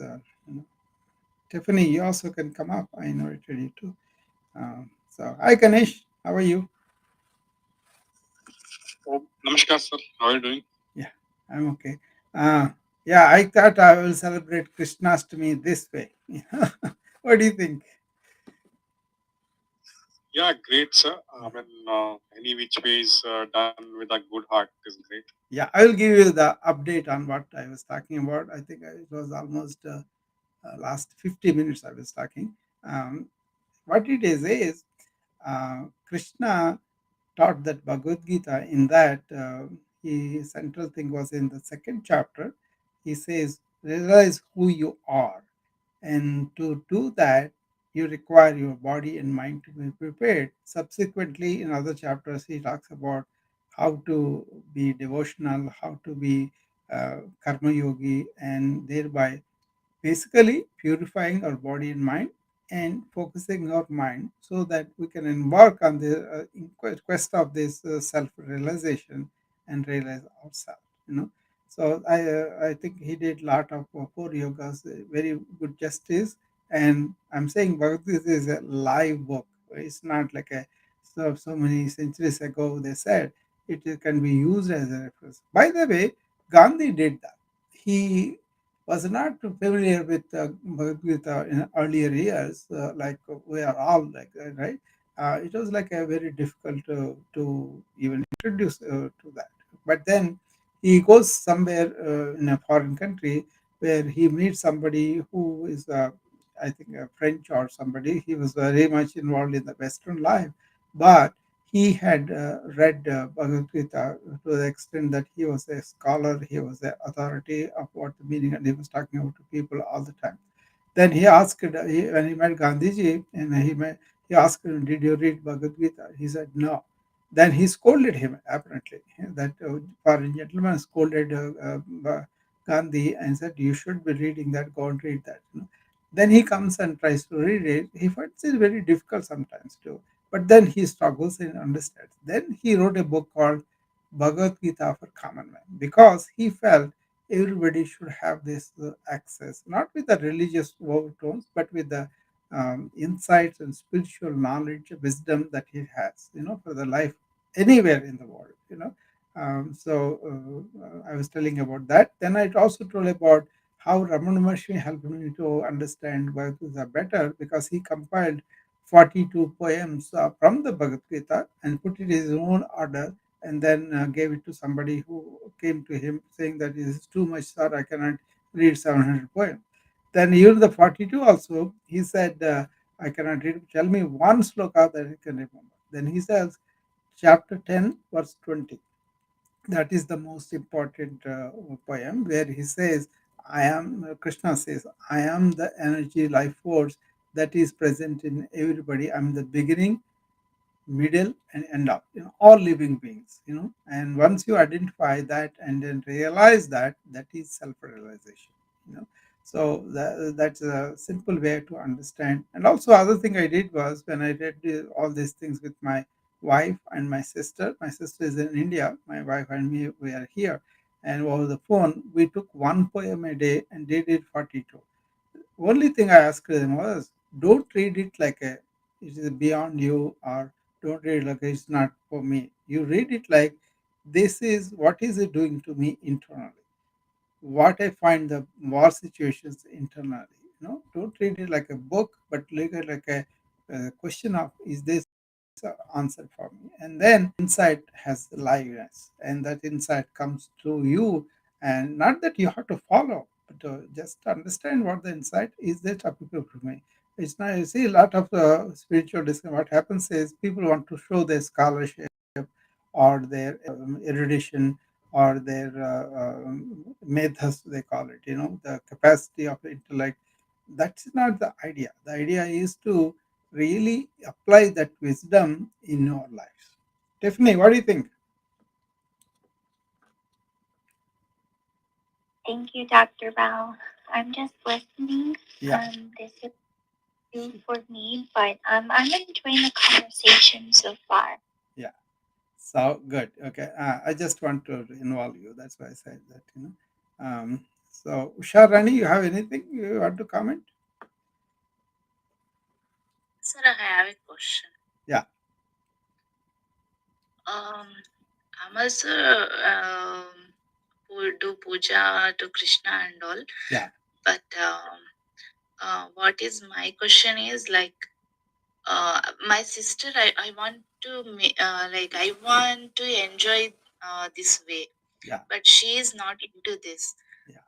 Tiffany, you also can come up. I invited you too. So, hi Ganesh, how are you? Oh, Namaskar, sir. How are you doing? Yeah, I'm okay. Uh, yeah, I thought I will celebrate Krishnastami this way. What do you think? Yeah, great, sir. I mean, any which way is done with a good heart is great. Yeah, I will give you the update on what I was talking about. I think it was almost last 50 minutes I was talking. Um, what it is Krishna taught that Bhagavad Gita. In that, his central thing was in the second chapter. He says, realize who you are. And to do that, you require your body and mind to be prepared. Subsequently, in other chapters, he talks about how to be devotional, how to be karma yogi, and thereby basically purifying our body and mind and focusing our mind so that we can embark on the quest of this self realization and realize ourselves. So I think he did a lot of core yogas, very good justice. And I'm saying Bhagavad Gita is a live book. It's not like a so many centuries ago they said can be used as a reference. By the way, Gandhi did that. He was not familiar with Bhagavad Gita in earlier years, like we are all like that, right? It was like a very difficult to even introduce to that. But then he goes somewhere in a foreign country where he meets somebody who is, I think, a French or somebody. He was very much involved in the Western life, but he had read Bhagavad Gita to the extent that he was a scholar, he was the authority of what the meaning, and he was talking about to people all the time. Then he asked, when he met Gandhiji, and he asked him, "Did you read Bhagavad Gita?" He said, "No." Then he scolded him, apparently. That foreign gentleman scolded Gandhi and said, "You should be reading that, go and read that." Then he comes and tries to read it. He finds it very difficult sometimes too. But then he struggles and understands. Then he wrote a book called Bhagavad Gita for Common Man because he felt everybody should have this access, not with the religious overtones, but with the insights and spiritual knowledge, wisdom that he has, for the life anywhere in the world. I was telling about that. Then I also told about how Ramana Maharshi helped me to understand Bhagavad Gita better because he compiled 42 poems from the Bhagavad Gita and put it in his own order and then gave it to somebody who came to him saying that this is too much, sir, I cannot read 700 poems. Then even the 42 also, he said, I cannot read, tell me one sloka that I can remember. Then he says, chapter 10, verse 20. That is the most important poem where he says, Krishna says, I am the energy life force that is present in everybody. I'm the beginning, middle, and end up all living beings. And once you identify that and then realize that, that is self-realization. you know so that's a simple way to understand. And also other thing I did was when I read all these things with my wife and my sister is in India, my wife and me, we are here, and over the phone we took one poem a day and did it 42. Only thing I asked them was, don't read it like a it is beyond you, or don't read it like it's not for me. You read it like this is what is it doing to me internally, what I find the war situations internally. Don't read it like a book, but look at it like a question of is this answer for me. And then insight has liveness, and that insight comes to you, and not that you have to follow, but to just understand what the insight is that applicable to me. It's not, you see, a lot of spiritual discussion. What happens is people want to show their scholarship or their erudition or their methods, they call it, the capacity of intellect. That's not the idea. The idea is to really apply that wisdom in your lives. Tiffany, what do you think? Thank you, Dr. Bao. I'm just listening. Yeah, This is new for me, but I'm enjoying the conversation so far. yeah. So good. Okay. I just want to involve you. That's why I said that. So, Usha Rani, you have anything you want to comment? Sir, I have a question. Yeah, Um, I'm also who do puja to Krishna and all. yeah, But what is my question is like my sister, I want to like I want to enjoy this way, yeah, but she is not into this. yeah,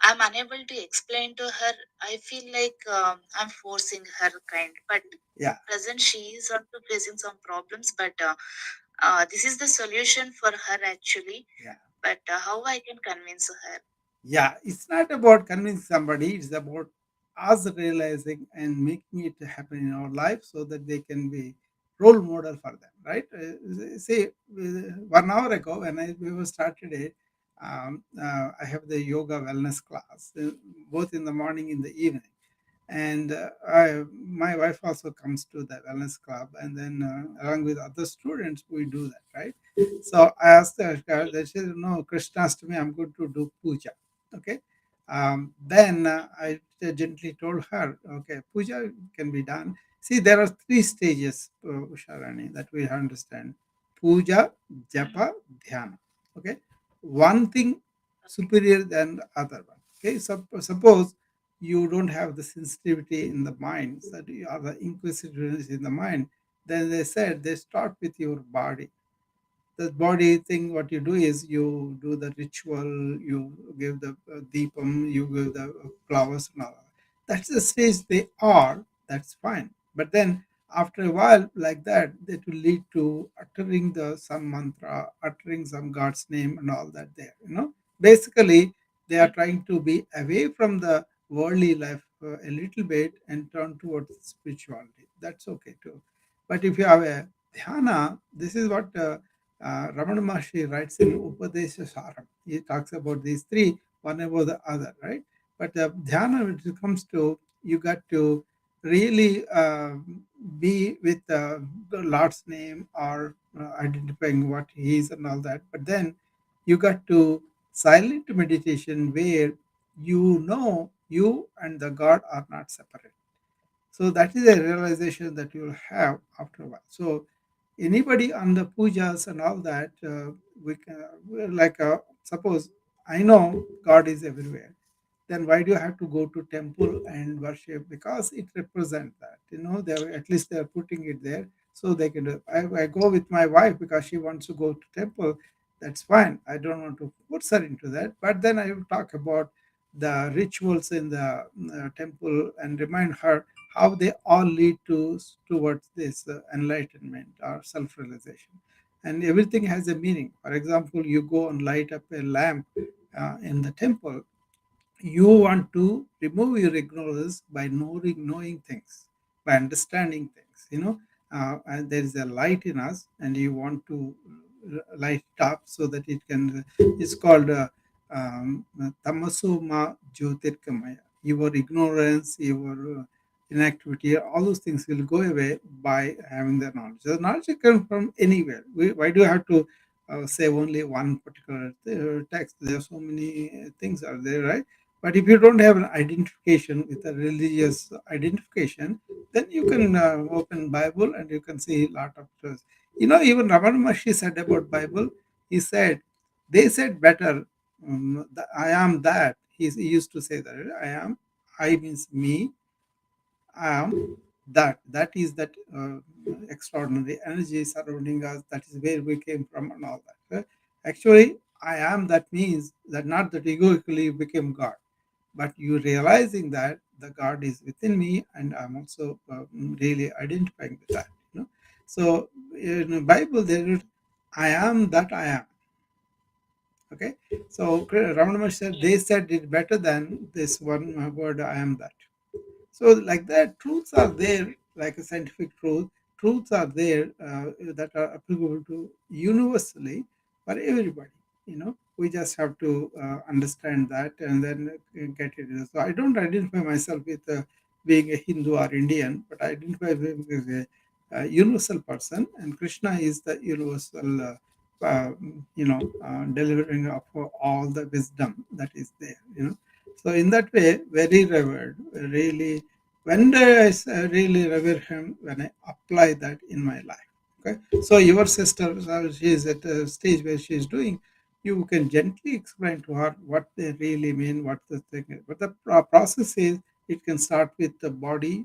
I'm unable to explain to her. I feel like I'm forcing her kind, but yeah, present she is also facing some problems. But this is the solution for her actually. yeah. But how I can convince her? Yeah, it's not about convincing somebody, it's about us realizing and making it happen in our life so that they can be role model for them, right? Say 1 hour ago when we were started it, I have the yoga wellness class both in the morning in the evening. And my wife also comes to the wellness club, and then along with other students we do that, right? So I asked her, they said, no, Krishna asked me, I'm going to do puja. Okay. Then I gently told her, okay, puja can be done. See, there are three stages, Usharani, that we understand: puja, japa, dhyana. Okay. One thing superior than the other one. Okay. So suppose you don't have the sensitivity in the mind, so you are the inquisitiveness in the mind, then they said they start with your body. The body thing, what you do is you do the ritual, you give the deepam, you give the flowers and all that. That's the stage they are, that's fine. But then after a while like that, that will lead to uttering the some mantra, uttering some god's name and all that there, basically they are trying to be away from the worldly life a little bit and turn towards spirituality. That's okay too. But if you have a dhyana, this is what Ramana Maharshi writes in Upadesha Saram. He talks about these three, one above the other, right? But dhyana, when it comes to, you got to really be with the Lord's name, or identifying what He is and all that. But then you got to silent meditation where you know you and the God are not separate. So that is a realization that you will have after a while. So anybody on the pujas and all that, we can, like suppose I know God is everywhere, then why do you have to go to temple and worship? Because it represents that, they're at least they're putting it there so they can do. I go with my wife because she wants to go to temple. That's fine, I don't want to force her into that, but then I will talk about the rituals in the temple and remind her how they all lead to towards this enlightenment or self-realization. And everything has a meaning. For example, you go and light up a lamp in the temple. You want to remove your ignorance by knowing things, by understanding things, and there is a light in us, and you want to light it up so that it can, it's called tamasoma jyotirgamaya. Your ignorance, your inactivity, all those things will go away by having the knowledge. The knowledge can come from anywhere. Why do you have to say only one particular text? There are so many things are there, right? But if you don't have an identification with a religious identification, then you can open Bible and you can see a lot of truths. Even Ramana Maharshi said about Bible, he said, they said better, I am that. He used to say that, I am, I means me, I am that. That is that extraordinary energy surrounding us. That is where we came from and all that. Actually, I am that means that not that egoically you became God, but you realizing that the God is within me, and I'm also really identifying with that. So in the Bible there is, I am that I am. Okay, so Ramana Maharshi said they said it better than this one word, I am that. So like that, truths are there, like a scientific truth. Truths are there that are applicable to universally for everybody. We just have to understand that and then get it. So I don't identify myself with being a Hindu or Indian, but I identify with a universal person, and Krishna is the universal. Delivering of all the wisdom that is there. So in that way, very revered, really. When do I really revere him? When I apply that in my life. Okay. So your sister, she is at a stage where she is doing. You can gently explain to her what they really mean, what the thing is. But the process is, it can start with the body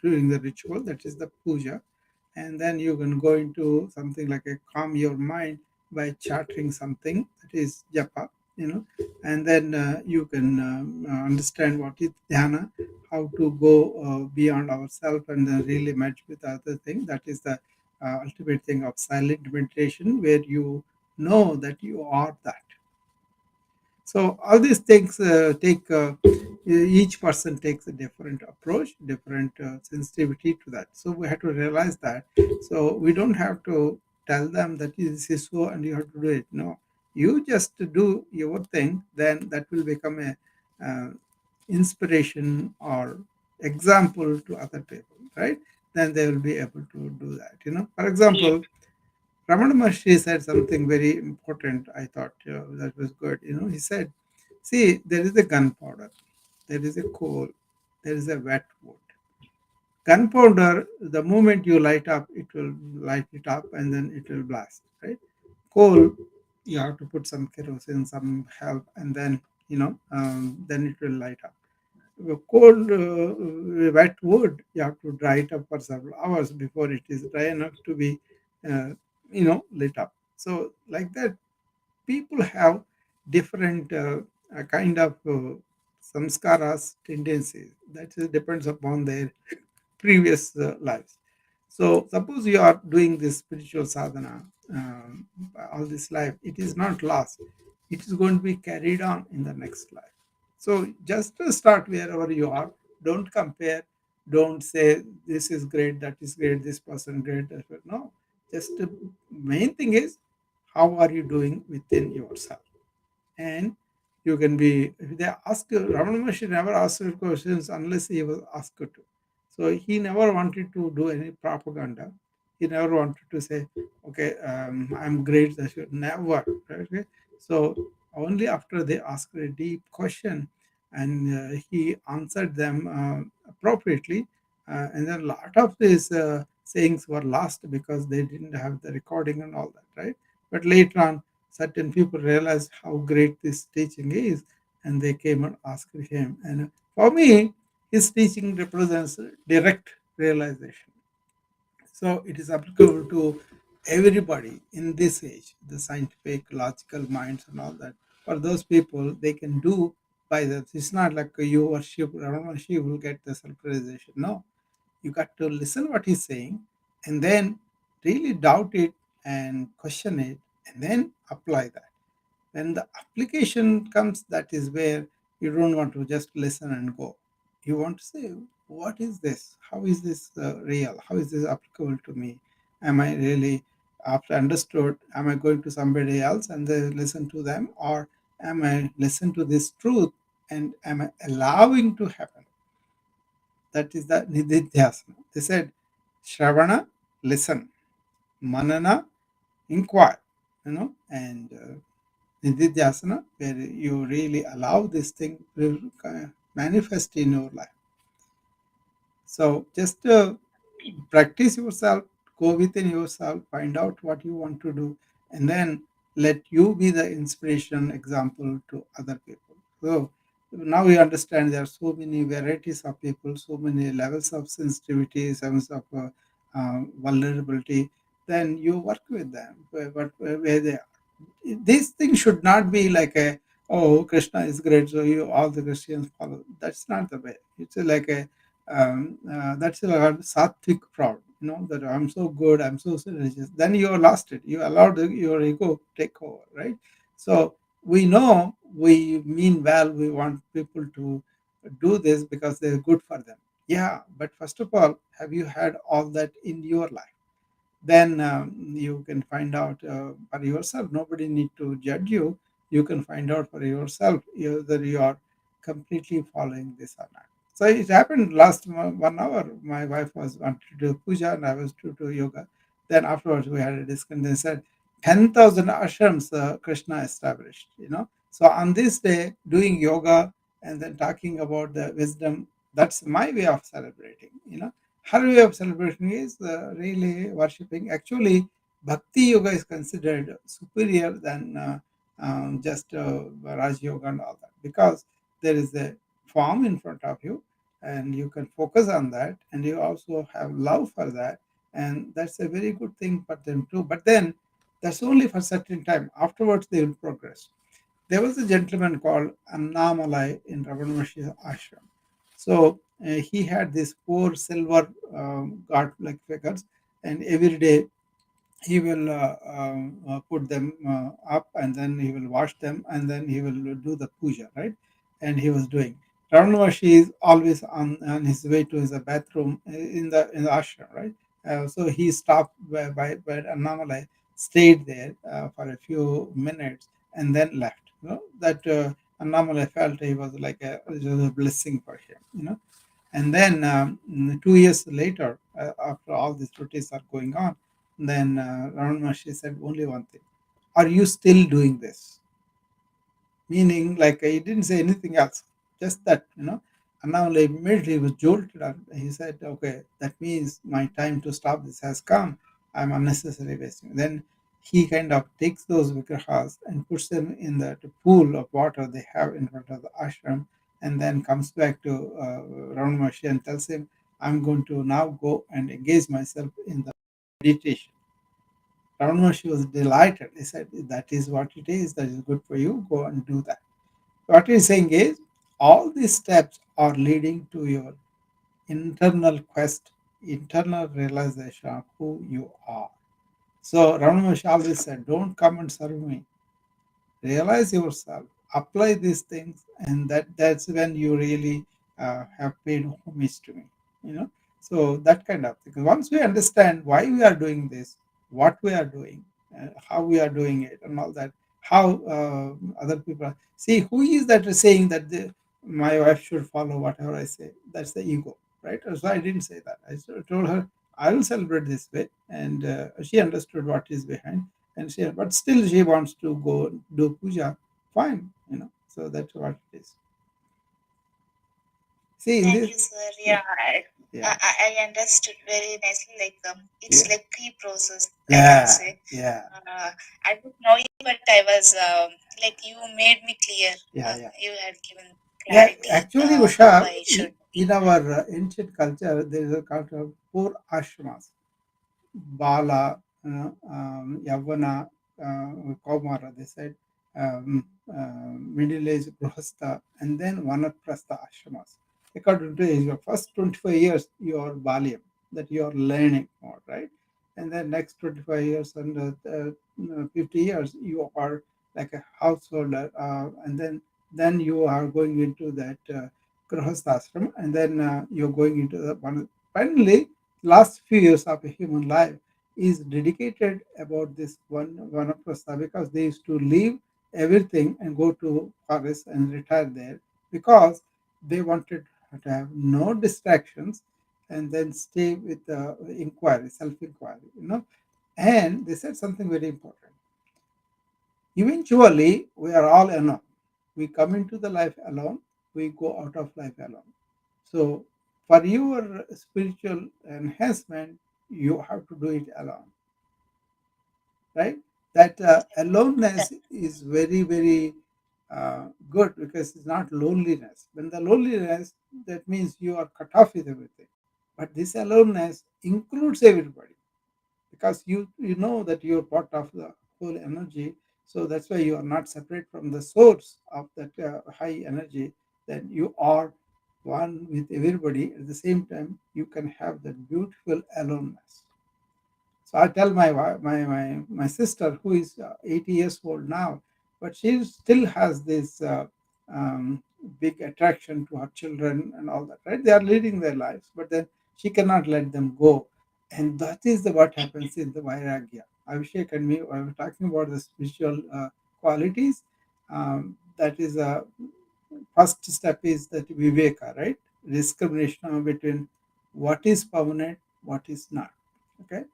during the ritual, that is the puja, and then you can go into something like a calm your mind by chattering something, that is japa, and then you can understand what is dhyana, how to go beyond ourselves and then really match with other thing. That is the ultimate thing of silent meditation, where you know that you are that. So all these things take each person takes a different approach, different sensitivity to that. So we have to realize that. So we don't have to tell them that this is so and you have to do it. No, you just do your thing. Then that will become a inspiration or example to other people, right? Then they will be able to do that. For example, Ramana Maharshi said something very important. I thought that was good. He said, "See, there is a gunpowder, there is a coal, there is a wet wood. Gunpowder, the moment you light up, it will light it up and then it will blast, right? Coal, you have to put some kerosene, some help, and then it will light up. Cold, wet wood, you have to dry it up for several hours before it is dry enough to be, uh, lit up. So, like that, people have different kind of samskaras, tendencies. That depends upon their previous lives. So, suppose you are doing this spiritual sadhana all this life, it is not lost. It is going to be carried on in the next life. So, just to start wherever you are. Don't compare. Don't say this is great, that is great, this person great. No, just the main thing is how are you doing within yourself, and you can be. If they ask you, Ramana Maharshi never asked you questions unless he was asked to. So he never wanted to do any propaganda. He never wanted to say, "Okay, I'm great." That should never. Okay, so only after they asked a deep question, and he answered them appropriately, and then a lot of these sayings were lost because they didn't have the recording and all that, right? But later on, certain people realized how great this teaching is, and they came and asked him. And for me, his teaching represents direct realization. So it is applicable to everybody in this age, the scientific, logical minds, and all that. For those people, they can do by that. It's not like you worship Ramana, she will get the self realization. No, you got to listen what he's saying, and then really doubt it and question it, and then apply that. When the application comes, that is where you don't want to just listen and go. You want to say, what is this? How is this real? How is this applicable to me? Am I really, after understood, am I going to somebody else and they listen to them, or am I listen to this truth and am I allowing to happen? That is the nididhyasana. They said, Shravana, listen, Manana, inquire, and nididhyasana, where you really allow this thing to manifest in your life. So just practice yourself, go within yourself, find out what you want to do, and then let you be the inspiration example to other people. So now we understand there are so many varieties of people, so many levels of sensitivity, levels of vulnerability. Then you work with them where they are. This thing should not be like a, oh, Krishna is great, so you all the Christians follow. That's not the way. It's like a that's a sattvic proud, that I'm so good, I'm so religious. Then you lost it. You allowed your ego take over, right? So we know we mean well. We want people to do this because they're good for them. Yeah, but first of all, have you had all that in your life? Then you can find out for yourself. Nobody need to judge you. You can find out for yourself whether you are completely following this or not. So it happened last 1 hour. My wife was wanted to do puja and I was to do yoga. Then afterwards we had a discussion. They said 10,000 ashrams Krishna established. So on this day, doing yoga and then talking about the wisdom, that's my way of celebrating. Her way of celebrating is really worshipping. Actually, Bhakti Yoga is considered superior than just Raj Yoga and all that, because there is a form in front of you and you can focus on that, and you also have love for that, and that's a very good thing for them too. But then that's only for certain time. Afterwards, they will progress. There was a gentleman called Annamalai in Ramana Maharshi's ashram. So he had these four silver god-like figures, and every day he will put them up, and then he will wash them, and then he will do the puja, right? And he was doing. Ramana Maharshi is always on his way to his bathroom in the ashram, right? So he stopped by Annamalai, stayed there for a few minutes, and then left. That Annamalai felt he was like it was a blessing for him. And then 2 years later, after all these routines are going on, then Ramana Maharshi said only one thing: "Are you still doing this?" Meaning, like he didn't say anything else, just that, And now, like, immediately he was jolted, and he said, "Okay, that means my time to stop this has come. I'm unnecessarily wasting." Then he kind of takes those vigrahas and puts them in the pool of water they have in front of the ashram, and then comes back to Ramana Maharshi and tells him, "I'm going to now go and engage myself in the meditation." Ramana Maharshi was delighted. He said, "That is what it is. That is good for you. Go and do that." What he's saying is, all these steps are leading to your internal quest, internal realization of who you are. So Ramana Maharshi always said, "Don't come and serve me. Realize yourself, apply these things, and that's when you really have paid homage to me." you know so that kind of thing. Once we understand why we are doing this, what we are doing, how we are doing it, and all that, how other people see, who is that saying that my wife should follow whatever I say? That's the ego, right? So I didn't say that. I told her I will celebrate this way, and she understood what is behind, and she, but still she wants to go do puja. Fine, so that's what it is. See, in Thank this, you, sir. Yeah, yeah, I understood very nicely. Like it's yeah, like three process. I can yeah, say. yeah, I was knowing, but I was like you made me clear. yeah, yeah, You had given yeah. clarity Actually, how Usha, I should be. in our ancient culture, there is a culture of four ashramas: Bala, Yavana, Kaumara, they said, middle age Grahastha, and then Vanaprastha ashramas. According to age, of first 25 years, you are Balyam, that you are learning more, right? And then next 25 years and 50 years, you are like a householder, and then you are going into that Grahastha ashram, and then you're going into the one. Finally, last few years of a human life is dedicated about this one vanaprastha, because they used to leave everything and go to forest and retire there, because they wanted to have no distractions, and then stay with inquiry, self-inquiry. And they said something very important: eventually we are all alone. We come into the life alone, we go out of life alone. So for your spiritual enhancement, you have to do it alone, right? That aloneness is very, very good, because it's not loneliness. When the loneliness, that means you are cut off with everything. But this aloneness includes everybody, because you know that you're part of the whole energy. So that's why you are not separate from the source of that high energy. Then you are one with everybody. At the same time, you can have that beautiful aloneness. So I tell my sister, who is 80 years old now, but she still has this um, big attraction to her children and all that. Right? They are leading their lives, but then she cannot let them go, and that is what happens in the Vairagya. Abhishek and me, I was talking about the spiritual qualities. That is a first step is that viveka, right? Discrimination between what is permanent, what is not. Okay,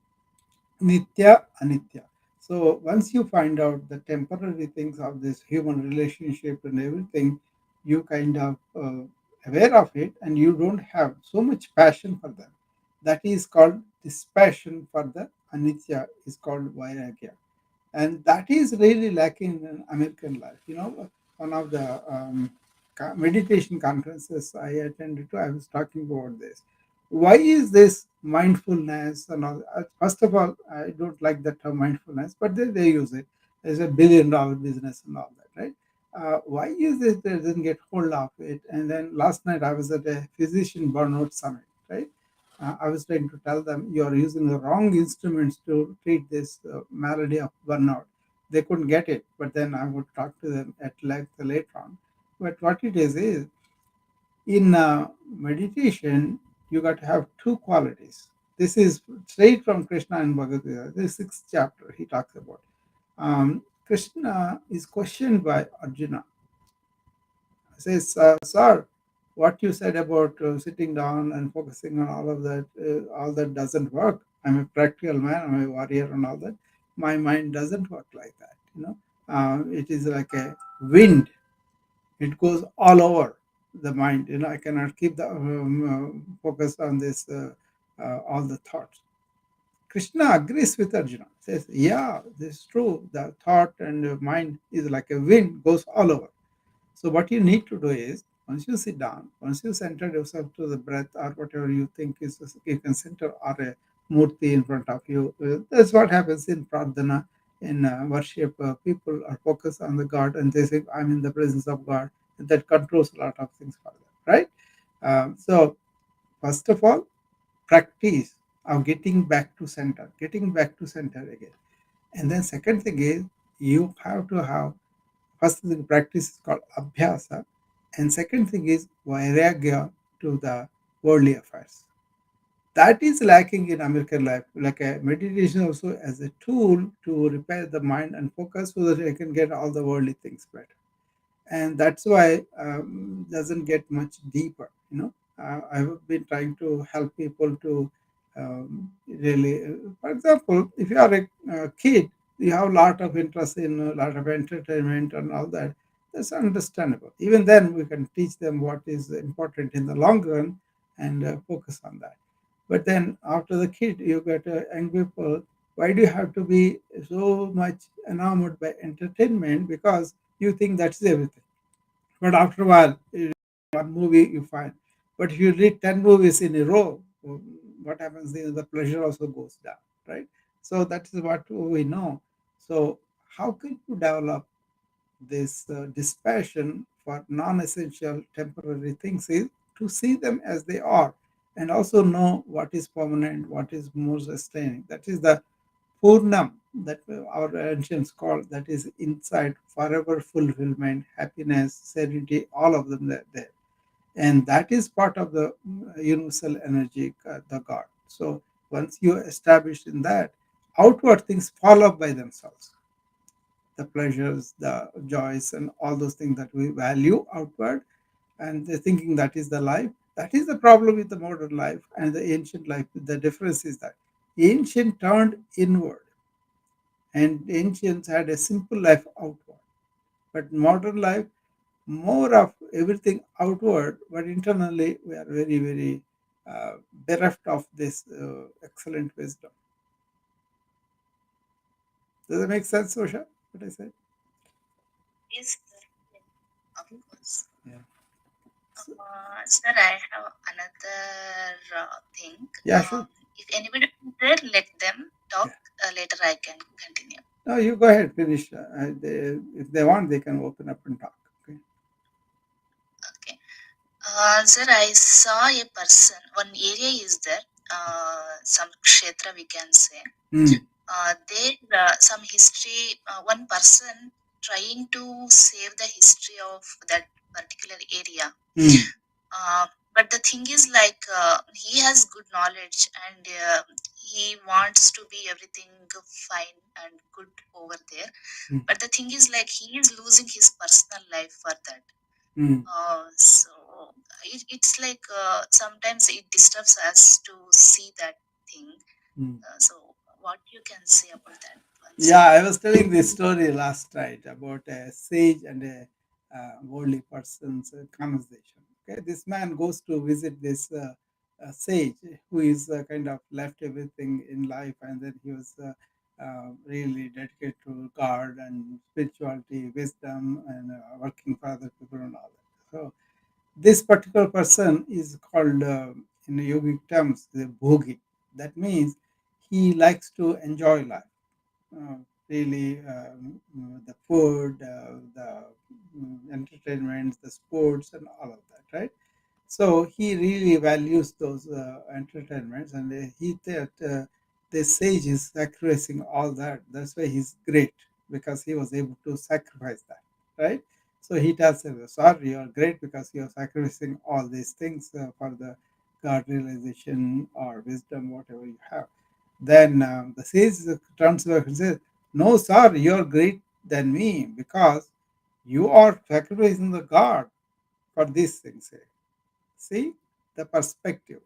Nitya, Anitya. So once you find out the temporary things of this human relationship and everything, you kind of aware of it, and you don't have so much passion for them. That is called, this passion for the Anitya is called Vairagya, and that is really lacking in American life. One of the meditation conferences I attended to, I was talking about this. Why is this mindfulness and all? First of all, I don't like the term mindfulness, but they use it as $1 billion business and all that, right? Why is it they doesn't get hold of it? And then last night I was at a physician burnout summit, right? I was trying to tell them, you are using the wrong instruments to treat this malady of burnout. They couldn't get it, but then I would talk to them at length later on. But what it is in meditation, you got to have two qualities. This is straight from Krishna and Bhagavad Gita. The sixth chapter he talks about. Krishna is questioned by Arjuna. He says, "Sir, what you said about sitting down and focusing on all that doesn't work. I'm a practical man, I'm a warrior and all that. My mind doesn't work like that, you know. It is like a wind, it goes all over the mind, you know. I cannot keep the focus on this all the thoughts. Krishna agrees with Arjuna, says, yeah, this is true. The thought and mind is like a wind, goes all over. So what you need to do is, once you sit down, once you center yourself to the breath or whatever you think is, you can center or a murti in front of you. That's what happens in pradhana, in worship. People are focused on the God and they say, I'm in the presence of God. And that controls a lot of things for them, right? So first of all, practice of getting back to center again. And then second thing is, you have to have, first thing practice is called abhyasa, and second thing is vairagya to the worldly affairs. That is lacking in American life. Like a meditation also as a tool to repair the mind and focus so that I can get all the worldly things better. And that's why doesn't get much deeper, you know. I've been trying to help people to really for example, if you are a kid, you have a lot of interest in a lot of entertainment and all that. That's understandable. Even then we can teach them what is important in the long run and focus on that. But then after the kid you get young people, why do you have to be so much enamored by entertainment? Because you think that's everything. But after a while, one movie you find. But if you read 10 movies in a row, what happens is the pleasure also goes down, right? So that is what we know. So, how can you develop this dispassion for non essential temporary things? Is to see them as they are and also know what is permanent, what is more sustaining. That is the Purnam that our ancients call, that is inside forever fulfillment, happiness, serenity, all of them are there. And that is part of the universal energy, the God. So once you establish in that, outward things follow by themselves. The pleasures, the joys, and all those things that we value outward, and the thinking that is the life. That is the problem with the modern life and the ancient life. The difference is that ancient turned inward and ancients had a simple life outward. But modern life, more of everything outward, but internally we are very, very bereft of this excellent wisdom. Does that make sense, Osha? What I said? Yes, sir. Of course. Yeah. Sir, I have another thing. Yeah, sure. If anybody is there, let them talk. Yeah. Later, I can continue. No, you go ahead, finish. If they want, they can open up and talk. Okay. Okay. Sir, I saw a person. One area is there. Some kshetra we can say. Mm. There some history. One person trying to save the history of that particular area. Mm. But the thing is, like, he has good knowledge and he wants to be everything fine and good over there. Mm. But the thing is, like, he is losing his personal life for that. Mm. So it's like sometimes it disturbs us to see that thing. Mm. So what you can say about that one, sir? Yeah, I was telling this story last night about a sage and a worldly person's conversation. Okay, this man goes to visit this sage who is kind of left everything in life, and then he was really dedicated to God and spirituality, wisdom, and working for other people and all that. So this particular person is called, in yogic terms, the bhogi. That means he likes to enjoy life, uh, really the food, the entertainment, the sports, and all of that, right? So he really values those entertainments, and he that the sage is sacrificing all that. That's why he's great, because he was able to sacrifice that, right? So he tells him, "Sorry, you are great because you are sacrificing all these things for the God realization or wisdom, whatever you have." Then the sage turns back and says, "No, sir, you are great than me because you are sacrificing the God for these things here." See the perspective,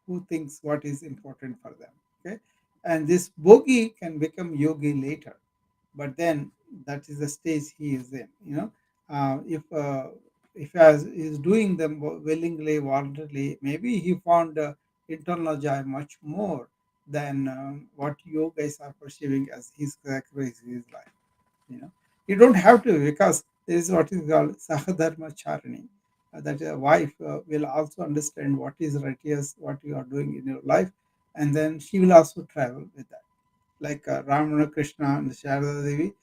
who thinks what is important for them. Okay, and this bogey can become yogi later, but then that is the stage he is in. If as is doing them willingly, voluntarily, maybe he found internal joy much more than what you guys are perceiving as his sacrifice in his life. you know you don't have to, because there is what is called sahadharma charani, that a wife will also understand what is righteous, what you are doing in your life, and then she will also travel with that, like Ramana, Krishna, and Sharada Devi.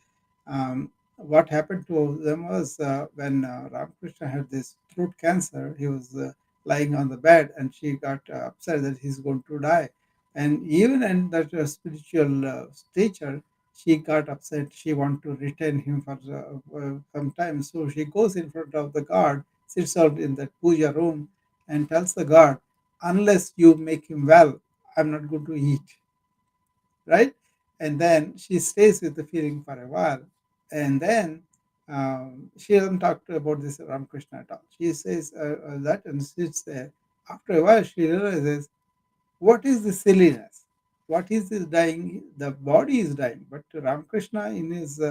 What happened to them was, when Ramakrishna had this throat cancer, he was lying on the bed, and she got upset that he's going to die. And even in that spiritual teacher, she got upset. She wanted to retain him for some time. So she goes in front of the god, sits out in that puja room, and tells the god, "Unless you make him well, I'm not going to eat." Right? And then she stays with the feeling for a while, and then she doesn't talk about this Ramakrishna at all. She says that and sits there. After a while, she realizes, what is the silliness? What is this dying? The body is dying, but Ramakrishna, in his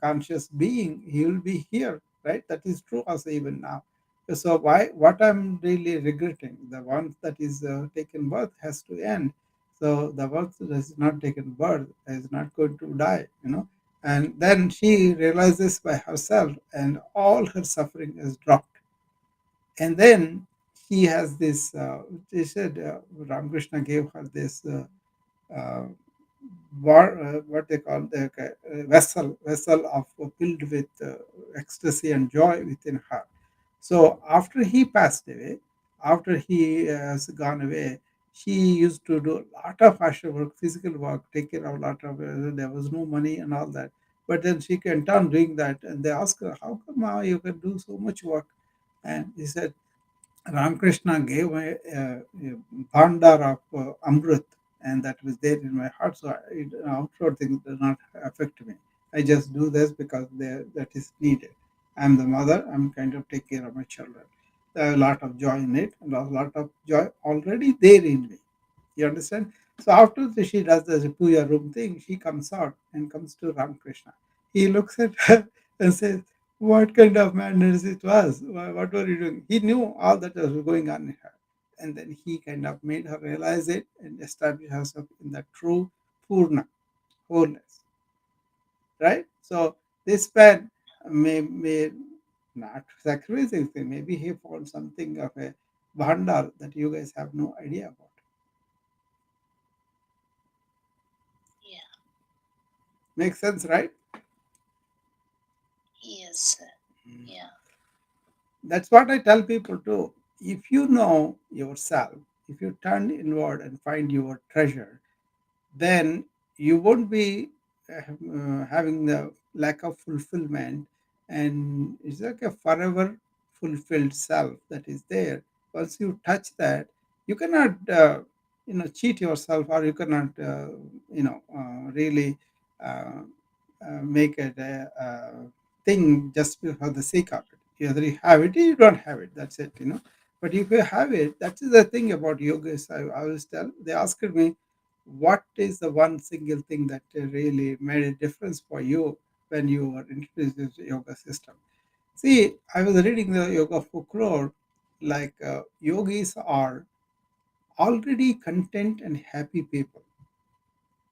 conscious being, he will be here, right? That is true also even now. So why? What I'm really regretting, the one that is taken birth has to end. So the one that is not taken birth is not going to die, And then she realizes by herself, and all her suffering is dropped. And then he has this, they said Ramakrishna gave her this uh, what they call the vessel of filled with ecstasy and joy within her. So after he passed away, after he has gone away, she used to do a lot of asha work, physical work, take care of a lot of. There was no money and all that, but then she went on doing that, and they asked her, "How come now you can do so much work?" And he said, Ramakrishna gave a bhandar of Amrit, and that was there in my heart. So outward things do not affect me. I just do this because that is needed. I'm the mother. I'm kind of take care of my children. There are a lot of joy in it, and a lot of joy already there in me. You understand? So after she does the puja room thing, she comes out and comes to Ramakrishna. He looks at her and says, "What kind of madness it was? What were you doing?" He knew all that was going on in her. And then he kind of made her realize it and establish herself in the true Purna, wholeness. Right? So this man may not sacrifice anything. Maybe he found something of a bhandar that you guys have no idea about. Yeah. Makes sense, right? Yes, sir. Yeah. That's what I tell people too. If you know yourself, if you turn inward and find your treasure, then you won't be having the lack of fulfillment, and it's like a forever fulfilled self that is there. Once you touch that, you cannot cheat yourself, or you cannot really uh, make it a thing just for the sake of it. Either you have it or you don't have it, that's it. But if you have it, that is the thing about yoga. Is I always tell, they asked me, what is the one single thing that really made a difference for you when you were introduced to the yoga system? See, I was reading the yoga folklore, like yogis are already content and happy people.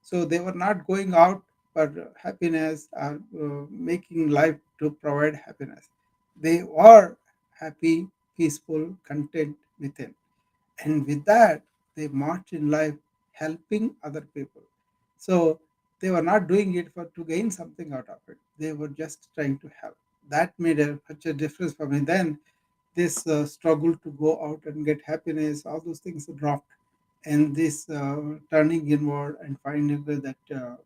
So they were not going out for happiness or making life to provide happiness. They were happy, peaceful, content within. And with that, they march in life helping other people. So they were not doing it for to gain something out of it. They were just trying to help. That made such a difference for me. Then this struggle to go out and get happiness, all those things dropped. And this turning inward and finding that,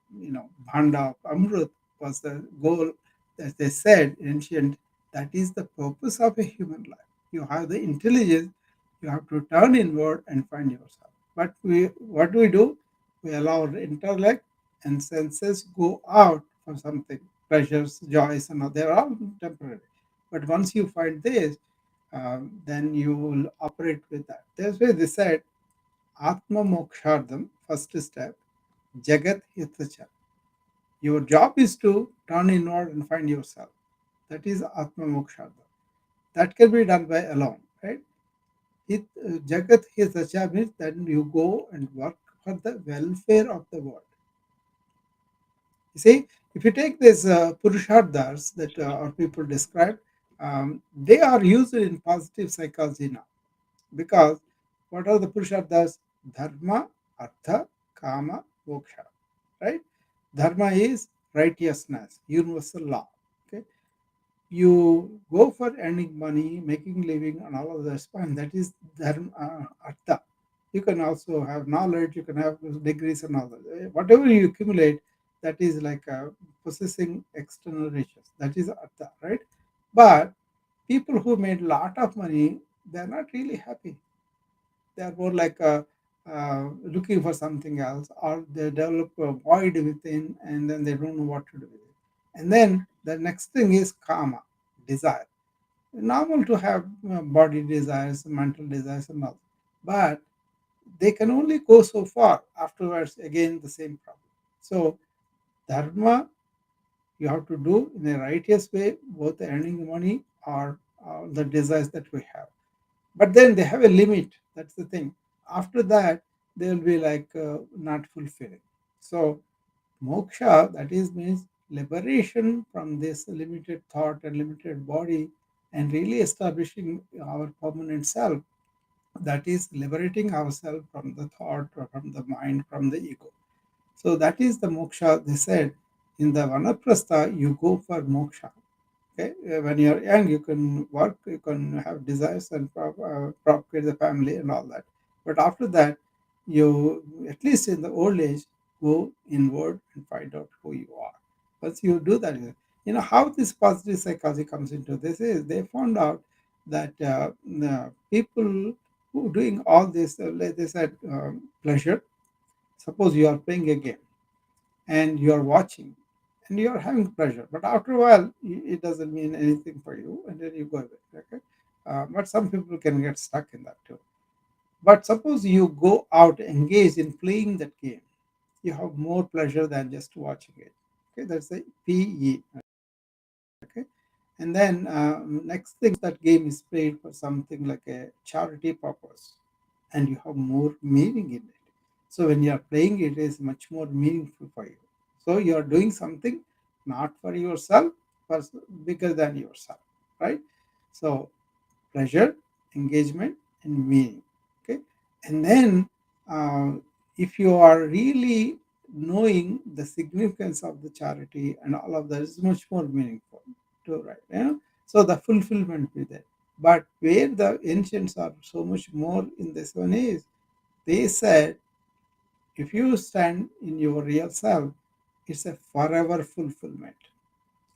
Bhanda of Amrut was the goal, as they said, ancient. That is the purpose of a human life. You have the intelligence, you have to turn inward and find yourself. But what do? We allow our intellect and senses go out for something, pleasures, joys, and all. They're all temporary. But once you find this, then you will operate with that. That's why they said Atma Mokshardham, first step, Jagat Hitacha. Your job is to turn inward and find yourself. That is Atma Mokshardham. That can be done by alone, right? Jagat Hitacha means that you go and work for the welfare of the world. You see, if you take these Purusharthas that our people describe, they are used in positive psychology now. Because what are the Purusharthas? Dharma, Artha, Kama, Moksha. Right? Dharma is righteousness, universal law. Okay, you go for earning money, making living, and all of that fine. That is dharma, artha. You can also have knowledge. You can have degrees and all that. Whatever you accumulate, that is like possessing external riches. That is artha, right? But people who made a lot of money, they are not really happy. They are more like looking for something else, or they develop a void within, and then they don't know what to do with it. And then the next thing is kama, desire. Normal to have body desires, mental desires, and all, but they can only go so far. Afterwards, again the same problem. So dharma you have to do in a righteous way, both earning money or the desires that we have. But then they have a limit. That's the thing. After that, they will be like not fulfilling. So moksha, that is means liberation from this limited thought and limited body, and really establishing our permanent self. That is liberating ourselves from the thought or from the mind, from the ego. So that is the moksha. They said in the vanaprastha, you go for moksha. Okay, when you're young, you can work, you can have desires and propagate the family and all that. But after that, you, at least in the old age, go inward and find out who you are. Once you do that, how this positive psychology comes into this is they found out that the people who doing all this, like they said, pleasure. Suppose you are playing a game and you are watching and you are having pleasure, but after a while it doesn't mean anything for you, and then you go away. Okay, but some people can get stuck in that too. But suppose you go out, engage in playing that game, you have more pleasure than just watching it. Okay, that's the PE. Okay, and then next thing, that game is played for something like a charity purpose, and you have more meaning in it. So when you are playing, it is much more meaningful for you. So you are doing something not for yourself, but bigger than yourself, right? So pleasure, engagement, and meaning. Okay, and then uh, if you are really knowing the significance of the charity and all of that, is much more meaningful too, right? So the fulfillment with it. But where the ancients are so much more in this one is, they said if you stand in your real self, it's a forever fulfillment,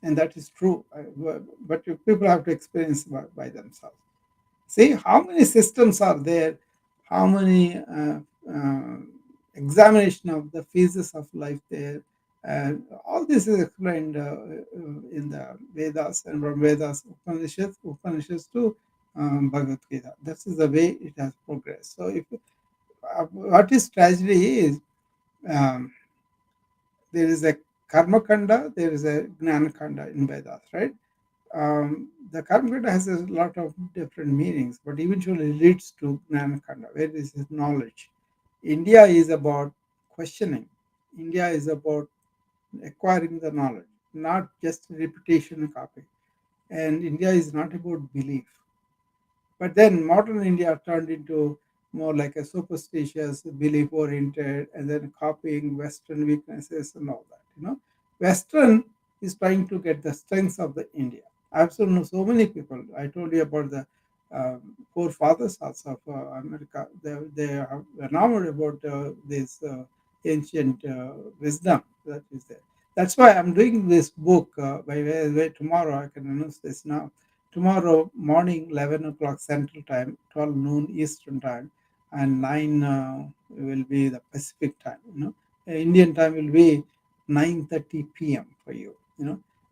and that is true. But people have to experience by themselves. See how many systems are there, how many uh, examination of the phases of life there. And all this is explained in the Vedas, and from Vedas, Upanishads to Bhagavad Gita. This is the way it has progressed. So, if what is tragedy is, um, there is a karma kanda, there is a gnana kanda in Vedas, right? The Karmakanda has a lot of different meanings, but eventually leads to Jnanakanda, where this is knowledge. India is about questioning. India is about acquiring the knowledge, not just repetition and copy. And India is not about belief. But then modern India turned into more like a superstitious, belief oriented, and then copying Western weaknesses and all that. Western is trying to get the strengths of the India. I've also known so many people. I told you about the forefathers also of America. They are enamored about this ancient wisdom that is there. That's why I'm doing this book. By way tomorrow, I can announce this now. Tomorrow morning, 11 o'clock Central Time, 12 noon Eastern Time, and 9 will be the Pacific Time. Indian time will be 9:30 p.m. for you.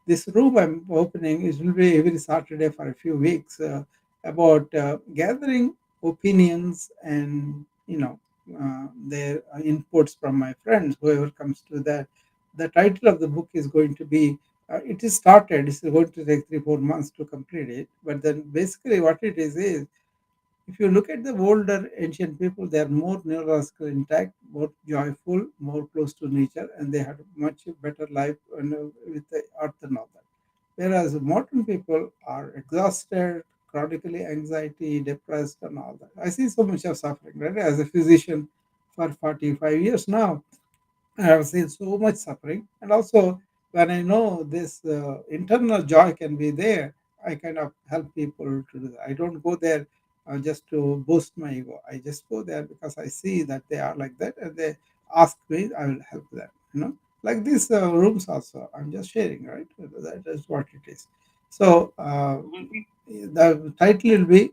This room I'm opening, it will be every Saturday for a few weeks. about gathering opinions and their inputs from my friends, whoever comes to that. The title of the book is going to be. It is started. It's going to take 3 4 months to complete it. But then basically what it is if you look at the older ancient people, they are more neurological intact, more joyful, more close to nature, and they had much better life with the earth and all that. Whereas modern people are exhausted, chronically anxiety, depressed, and all that. I see so much of suffering, right? As a physician for 45 years now, I have seen so much suffering, and also when I know this internal joy can be there, I kind of help people to do that. I don't go there just to boost my ego. I just go there because I see that they are like that, and they ask me, I will help them. Like these rooms also. I'm just sharing, right? That is what it is. So the title will be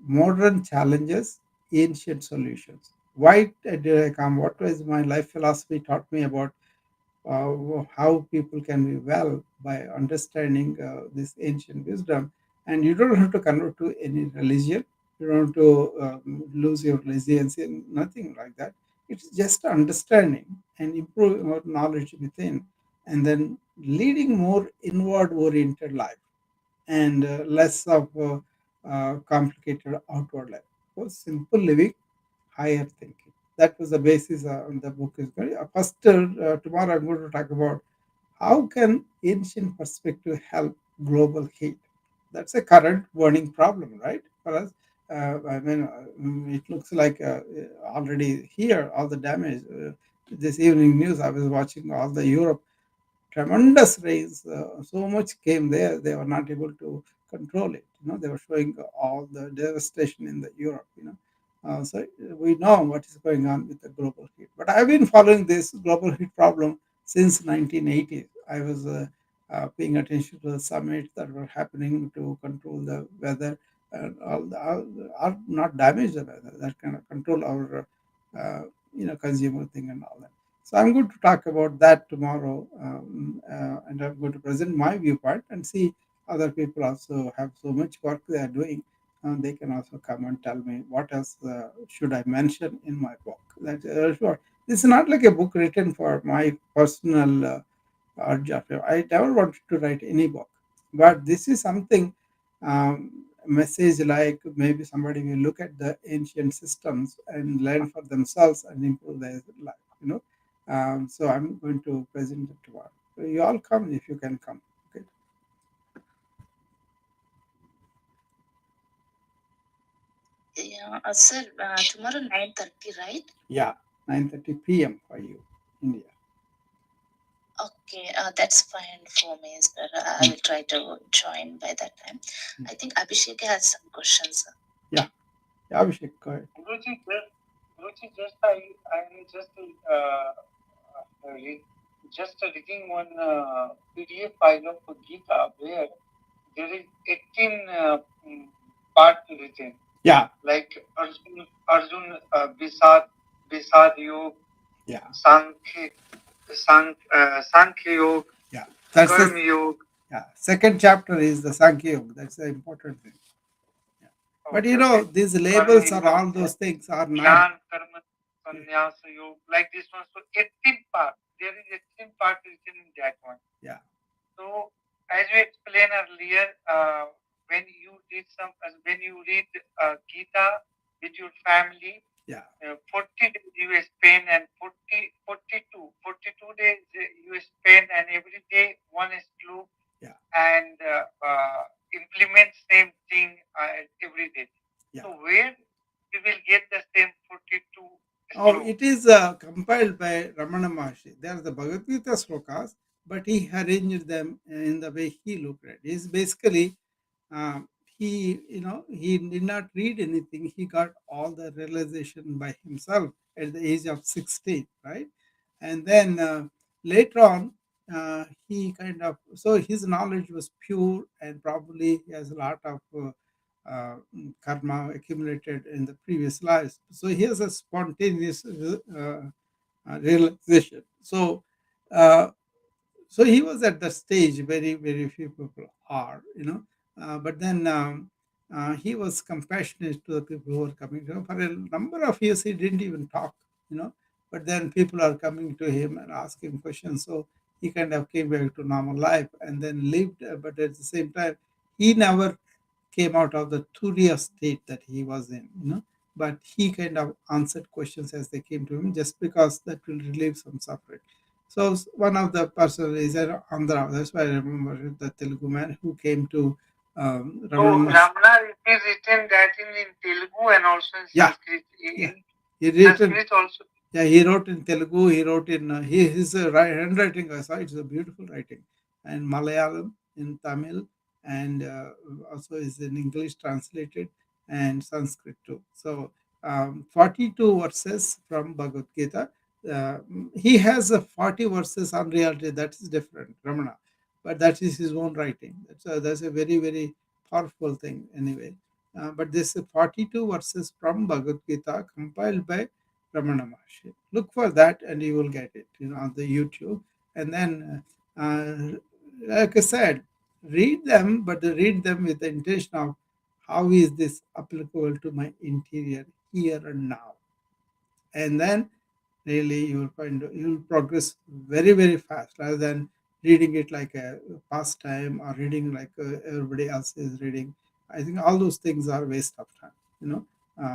Modern Challenges, Ancient Solutions. Why did I come? What was my life philosophy taught me about how people can be well by understanding this ancient wisdom. And you don't have to convert to any religion. You don't have to lose your resiliency and nothing like that. It's just understanding and improving our knowledge within, and then leading more inward oriented life and less of complicated outward life. So simple living, higher thinking. That was the basis the book is going. First, tomorrow I'm going to talk about how can ancient perspective help global heat. That's a current burning problem, right? For us, I mean, it looks like already here all the damage. This evening news, I was watching all the Europe tremendous rains. So much came there, they were not able to control it. They were showing all the devastation in the Europe. So we know what is going on with the global heat. But I've been following this global heat problem since 1980s. I was paying attention to the summits that were happening to control the weather and all not damage the weather, that kind of control our consumer thing and all that. So I'm going to talk about that tomorrow, and I'm going to present my viewpoint and see other people also have so much work they are doing. They can also come and tell me what else should I mention in my book. That sure. This is not like a book written for my personal urge of it. I never wanted to write any book, but this is something. Message like maybe somebody will look at the ancient systems and learn for themselves and improve their life. So I'm going to present it tomorrow. So you all come if you can come. Okay. Yeah, sir, tomorrow 9:30, right? Yeah, 9:30 p.m. for you, India. Okay, that's fine for me, sir. I will try to join by that time. I think Abhishek has some questions. Yeah, yeah, Abhishek, go ahead. Guruji, I read, just reading one PDF file of Gita where there is 18 part written. Yeah, Like Arjun Visad Yog, yeah, Sankhya Yog, yeah. That's Karma the Yog. yeah. Second chapter is the Sankhya Yoga. That's the important thing. Yeah. But Okay, okay. these Karma labels or Yog, all those things are not. Dhyan, Karma, Sannyasa Yog, like this one. So 18 part. There is 18 part written in that one. Yeah, So as you explained earlier, when you did when you read Gita with your family, yeah, 40 days you spend and 42 days you spend and every day one slope yeah, and implement same thing every day. yeah. So where you will get the same 42 Oh, slope? it is compiled by Ramana Maharshi. They are the Bhagavad Gita slokas, but he arranged them in the way he looked at it. It's basically um, he did not read anything. He got all the realization by himself at the age of 16, right? And then later on, he kind of so his knowledge was pure, and probably he has a lot of karma accumulated in the previous lives. So he has a spontaneous realization. Uh, so he was at the stage very very few people are. But then he was compassionate to the people who were coming to him. For a number of years, he didn't even talk, you know. But then people are coming to him and asking questions. So he kind of came back to normal life and then lived. But at the same time, he never came out of the Turiya state that he was in, you know. But he kind of answered questions as they came to him, just because that will relieve some suffering. So one of the person is an Andhra. That's why I remember the Telugu man who came to So Ramana. Ramana, it is written that in Telugu and also in Yeah, Sanskrit. yeah. In He written. Sanskrit also. Yeah, he wrote in Telugu. He wrote in his handwriting. I saw it's a beautiful writing, and Malayalam, in Tamil, and also is in English translated, and Sanskrit too. So 42 verses from Bhagavad Gita. Uh, he has 40 verses on reality. That is different, Ramana, but that is his own writing. That's a very very powerful thing anyway. But this 42 verses from Bhagavad Gita compiled by Ramana Maharshi. Look for that and you will get it, you know, on the YouTube. And then, like I said, read them, but read them with the intention of how is this applicable to my interior here and now. And then really you will find you will progress very very fast rather than reading it like a pastime or reading like everybody else is reading. I think all those things are waste of time, you know.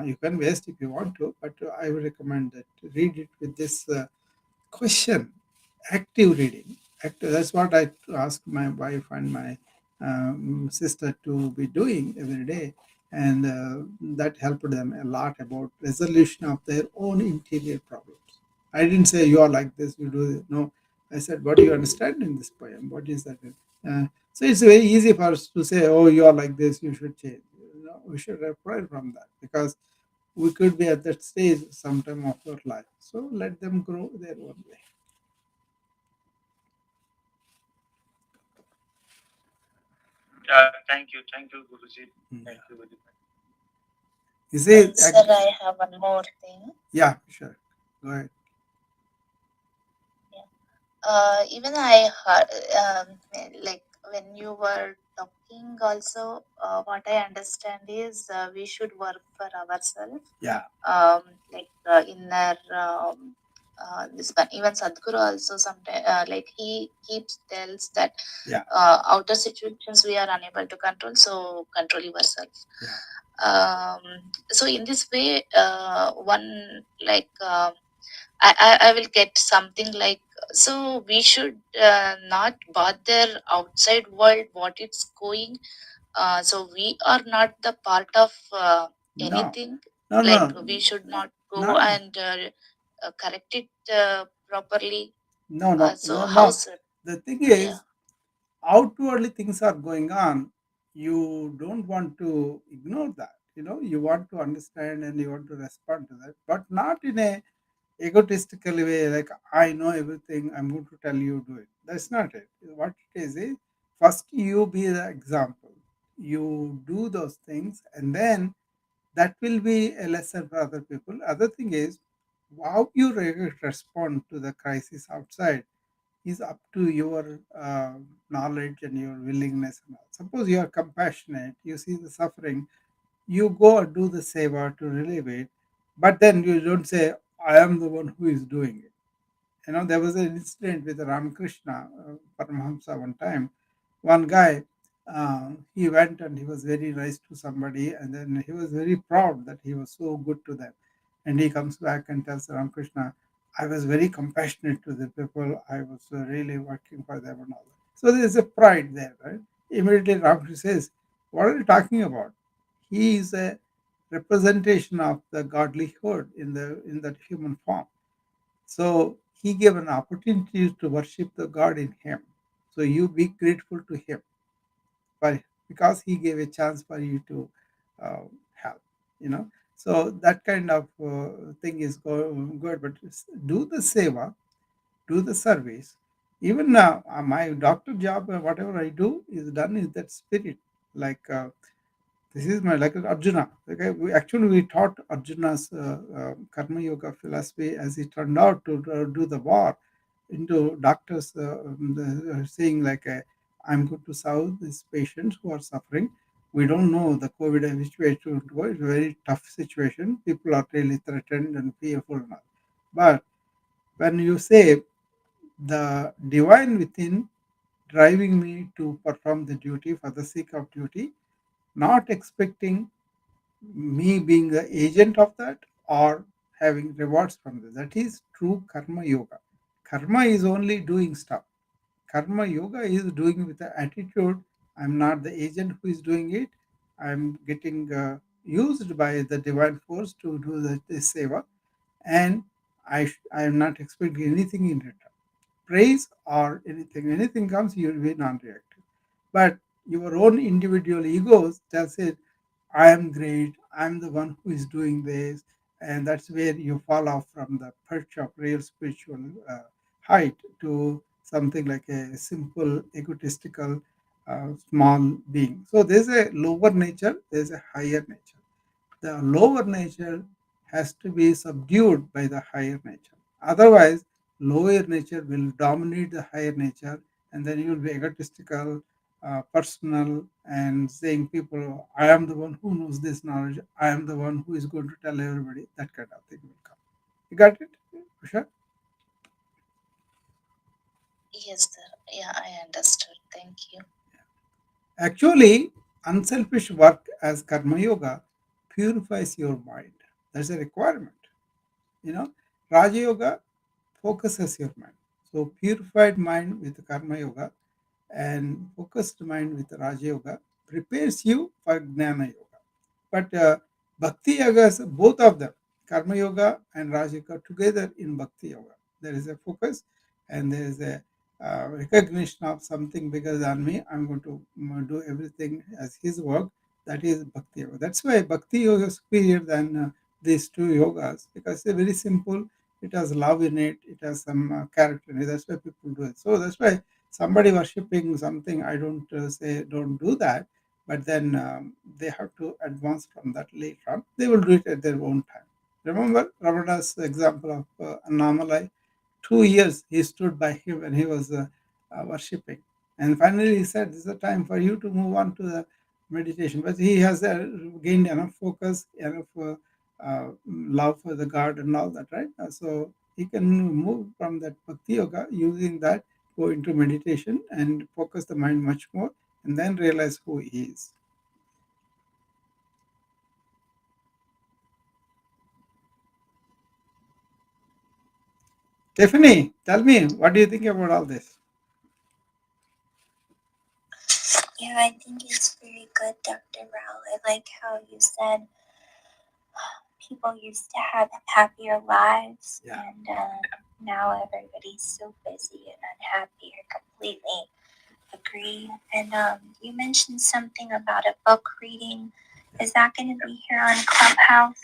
You can waste if you want to, but I would recommend that to read it with this question, active reading. Active, that's what I ask my wife and my sister to be doing every day. And that helped them a lot about resolution of their own interior problems. I didn't say you are like this, you do this. No, I said, what do you understand in this poem? What is that? So it's very easy for us to say, oh, you are like this, you should change. You know, we should refrain from that because we could be at that stage sometime of our life. So let them grow their own way. Thank you, Guruji. Thank you very much. You see, Sir, I have one more thing. yeah, sure. Go ahead. Even I heard, like when you were talking, also, what I understand is we should work for ourselves. Yeah. Like inner. This one, even Sadhguru also sometimes, like he keeps tells that Yeah. outer situations we are unable to control, so control yourself. Yeah. So in this way, one like. I will get something like, so we should not bother outside world what it's going. So we are not the part of No. anything. No, Like no. we should not go Not, and correct it properly. no, no, So no, how, no. sir? The thing Yeah. is, outwardly things are going on. You don't want to ignore that. You know, you want to understand and you want to respond to that, but not in a egotistical way, like I know everything, I'm going to tell you do it. That's not it. What it is first you be the example. You do those things and then that will be a lesson for other people. Other thing is how you respond to the crisis outside is up to your knowledge and your willingness. And all. Suppose you are compassionate, you see the suffering, you go and do the seva to relieve it, but then you don't say, I am the one who is doing it. You know, there was an incident with Ramakrishna, Paramahamsa one time. One guy, he went and he was very nice to somebody, and then he was very proud that he was so good to them. And he comes back and tells Ramakrishna, I was very compassionate to the people, I was really working for them and all that. So there's a pride there, right? Immediately Ramakrishna says, what are you talking about? He is a representation of the godlyhood in that human form. So he gave an opportunity to worship the God in him. So you be grateful to him for because he gave a chance for you to uh, help. You know, so that kind of thing is good. But do the seva, do the service. Even my doctor job, whatever I do, is done in that spirit. Like this is my like Arjuna. Okay, we taught Arjuna's karma yoga philosophy as he turned out to do the war into doctors saying like I'm going to serve these patients who are suffering. We don't know the COVID which way to go. It's a very tough situation. People are really threatened and fearful now. But when you say the divine within driving me to perform the duty for the sake of duty, not expecting me being the agent of that or having rewards from this. That is true karma yoga. Karma is only doing stuff. Karma yoga is doing with the attitude, I'm not the agent who is doing it. I'm getting used by the divine force to do the seva, and I am not expecting anything in return. Praise or anything. Anything comes, you will be non-reactive. But your own individual egos tells it, I am great, I'm the one who is doing this, and that's where you fall off from the perch of real spiritual height to something like a simple, egotistical, small being. So there's a lower nature, there's a higher nature. The lower nature has to be subdued by the higher nature. Otherwise, lower nature will dominate the higher nature, and then you will be egotistical, personal, and saying people, I am the one who knows this knowledge, I am the one who is going to tell everybody, that kind of thing will come. You got it, Usha? Yes, sir. Yeah, I understood. Thank you. Actually, unselfish work as karma yoga purifies your mind. That's a requirement. You know, Raja Yoga focuses your mind. So purified mind with karma yoga and focused mind with Raja Yoga prepares you for Jnana Yoga. But Bhakti Yoga is both of them, Karma Yoga and Raja Yoga together in Bhakti Yoga. There is a focus and there is a recognition of something bigger than me. I'm going to do everything as his work. That is Bhakti Yoga. That's why Bhakti Yoga is superior than these two yogas because they're very simple. It has love in it. It has some character in it. That's why people do it. So that's why somebody worshipping something, I don't say don't do that, but then they have to advance from that later on. They will do it at their own time. Remember Ramana's example of Annamalai? 2 years he stood by him when he was worshipping. And finally he said, this is the time for you to move on to the meditation. But he has gained enough focus, enough love for the God and all that, right? So he can move from that bhakti yoga using that, go into meditation and focus the mind much more, and then realize who he is. Tiffany, tell me, what do you think about all this? Yeah, I think it's very good, Dr. Rao. I like how you said people used to have happier lives, Yeah. and now everybody's so busy and unhappy. I completely agree. And you mentioned something about a book reading. Is that going to be here on Clubhouse?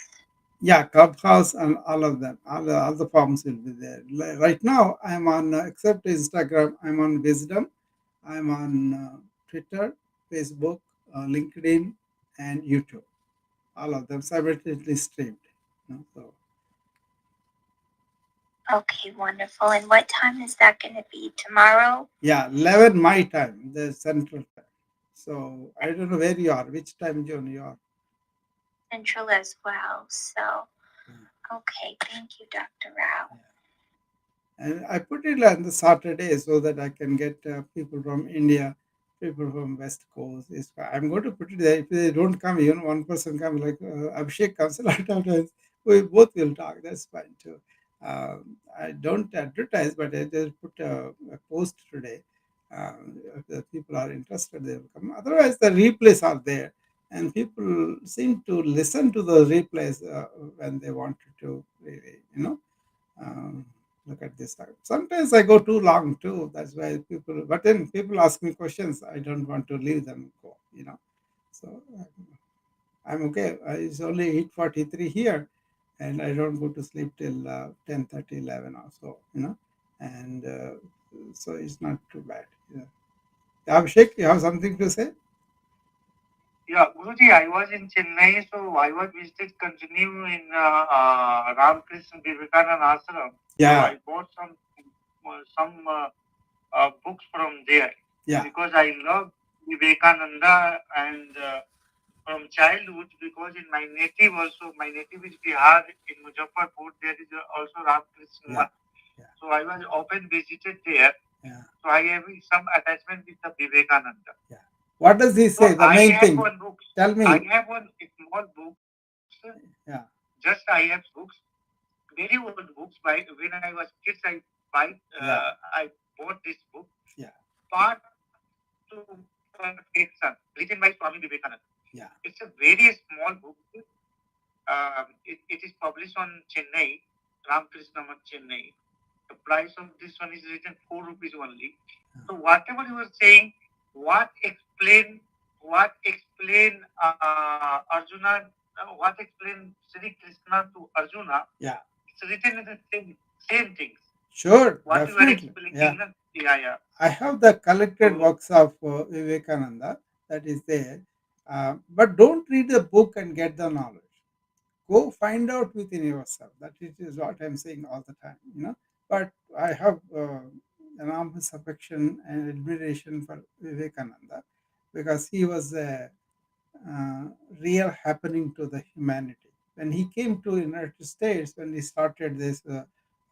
Yeah, Clubhouse and all of them, all the forms will be there. Right now, I'm on, except Instagram, I'm on Wisdom, I'm on Twitter, Facebook, LinkedIn, and YouTube. All of them simultaneously streamed. So Okay, wonderful. And what time is that going to be? Tomorrow? yeah, 11 my time, the central time. So I don't know where you are, which time zone you are. Central as well. So, okay, thank you, Dr. Rao. And I put it on the Saturday so that I can get people from India, people from West Coast. I'm going to put it there. If they don't come, one person comes, like Abhishek comes a lot of times, we both will talk. That's fine too. I don't advertise, but I just put a post today. If the people are interested, they will come. Otherwise, the replays are there. And people seem to listen to the replays when they wanted to, really, um, look at this time. Sometimes I go too long too. That's why people. But then people ask me questions. I don't want to leave them go. So I'm okay. It's only 8:43 here, and I don't go to sleep till 10:30, 11 or so. And so it's not too bad. Abhishek, you have something to say? Yeah, Guruji, I was in Chennai, so I was visited continue in Ramakrishna Vivekananda Ashram. Yeah. So I bought some books from there. Yeah. Because I love Vivekananda and from childhood, because in my native also, my native is Bihar, in Muzaffarpur, there is also Ramakrishna Yeah. Math. So I was often visited there. Yeah. So I have some attachment with the Vivekananda. Yeah. What does he So say? The I main have thing. one book. Tell I me. have one small books. Yeah. Just I have books, very old books. By when I was kids, Yeah. I bought this book. Yeah. Path to Perfection, written by Swami Vivekananda. Yeah. It's a very small book. It is published on Chennai, Ramakrishna Math, Chennai. The price of this one is written 4 rupees only. So whatever you were saying, what explain, Arjuna, what explain Sri Krishna to Arjuna? Yeah. It's written in the same things. Sure. What you are Definitely. explaining, Yeah. yeah. I have the collected So works of Vivekananda that is there. But don't read the book and get the knowledge. Go find out within yourself. That it is what I'm saying all the time, But I have enormous affection and admiration for Vivekananda because he was a uh, real happening to the humanity. When he came to United States, when he started this,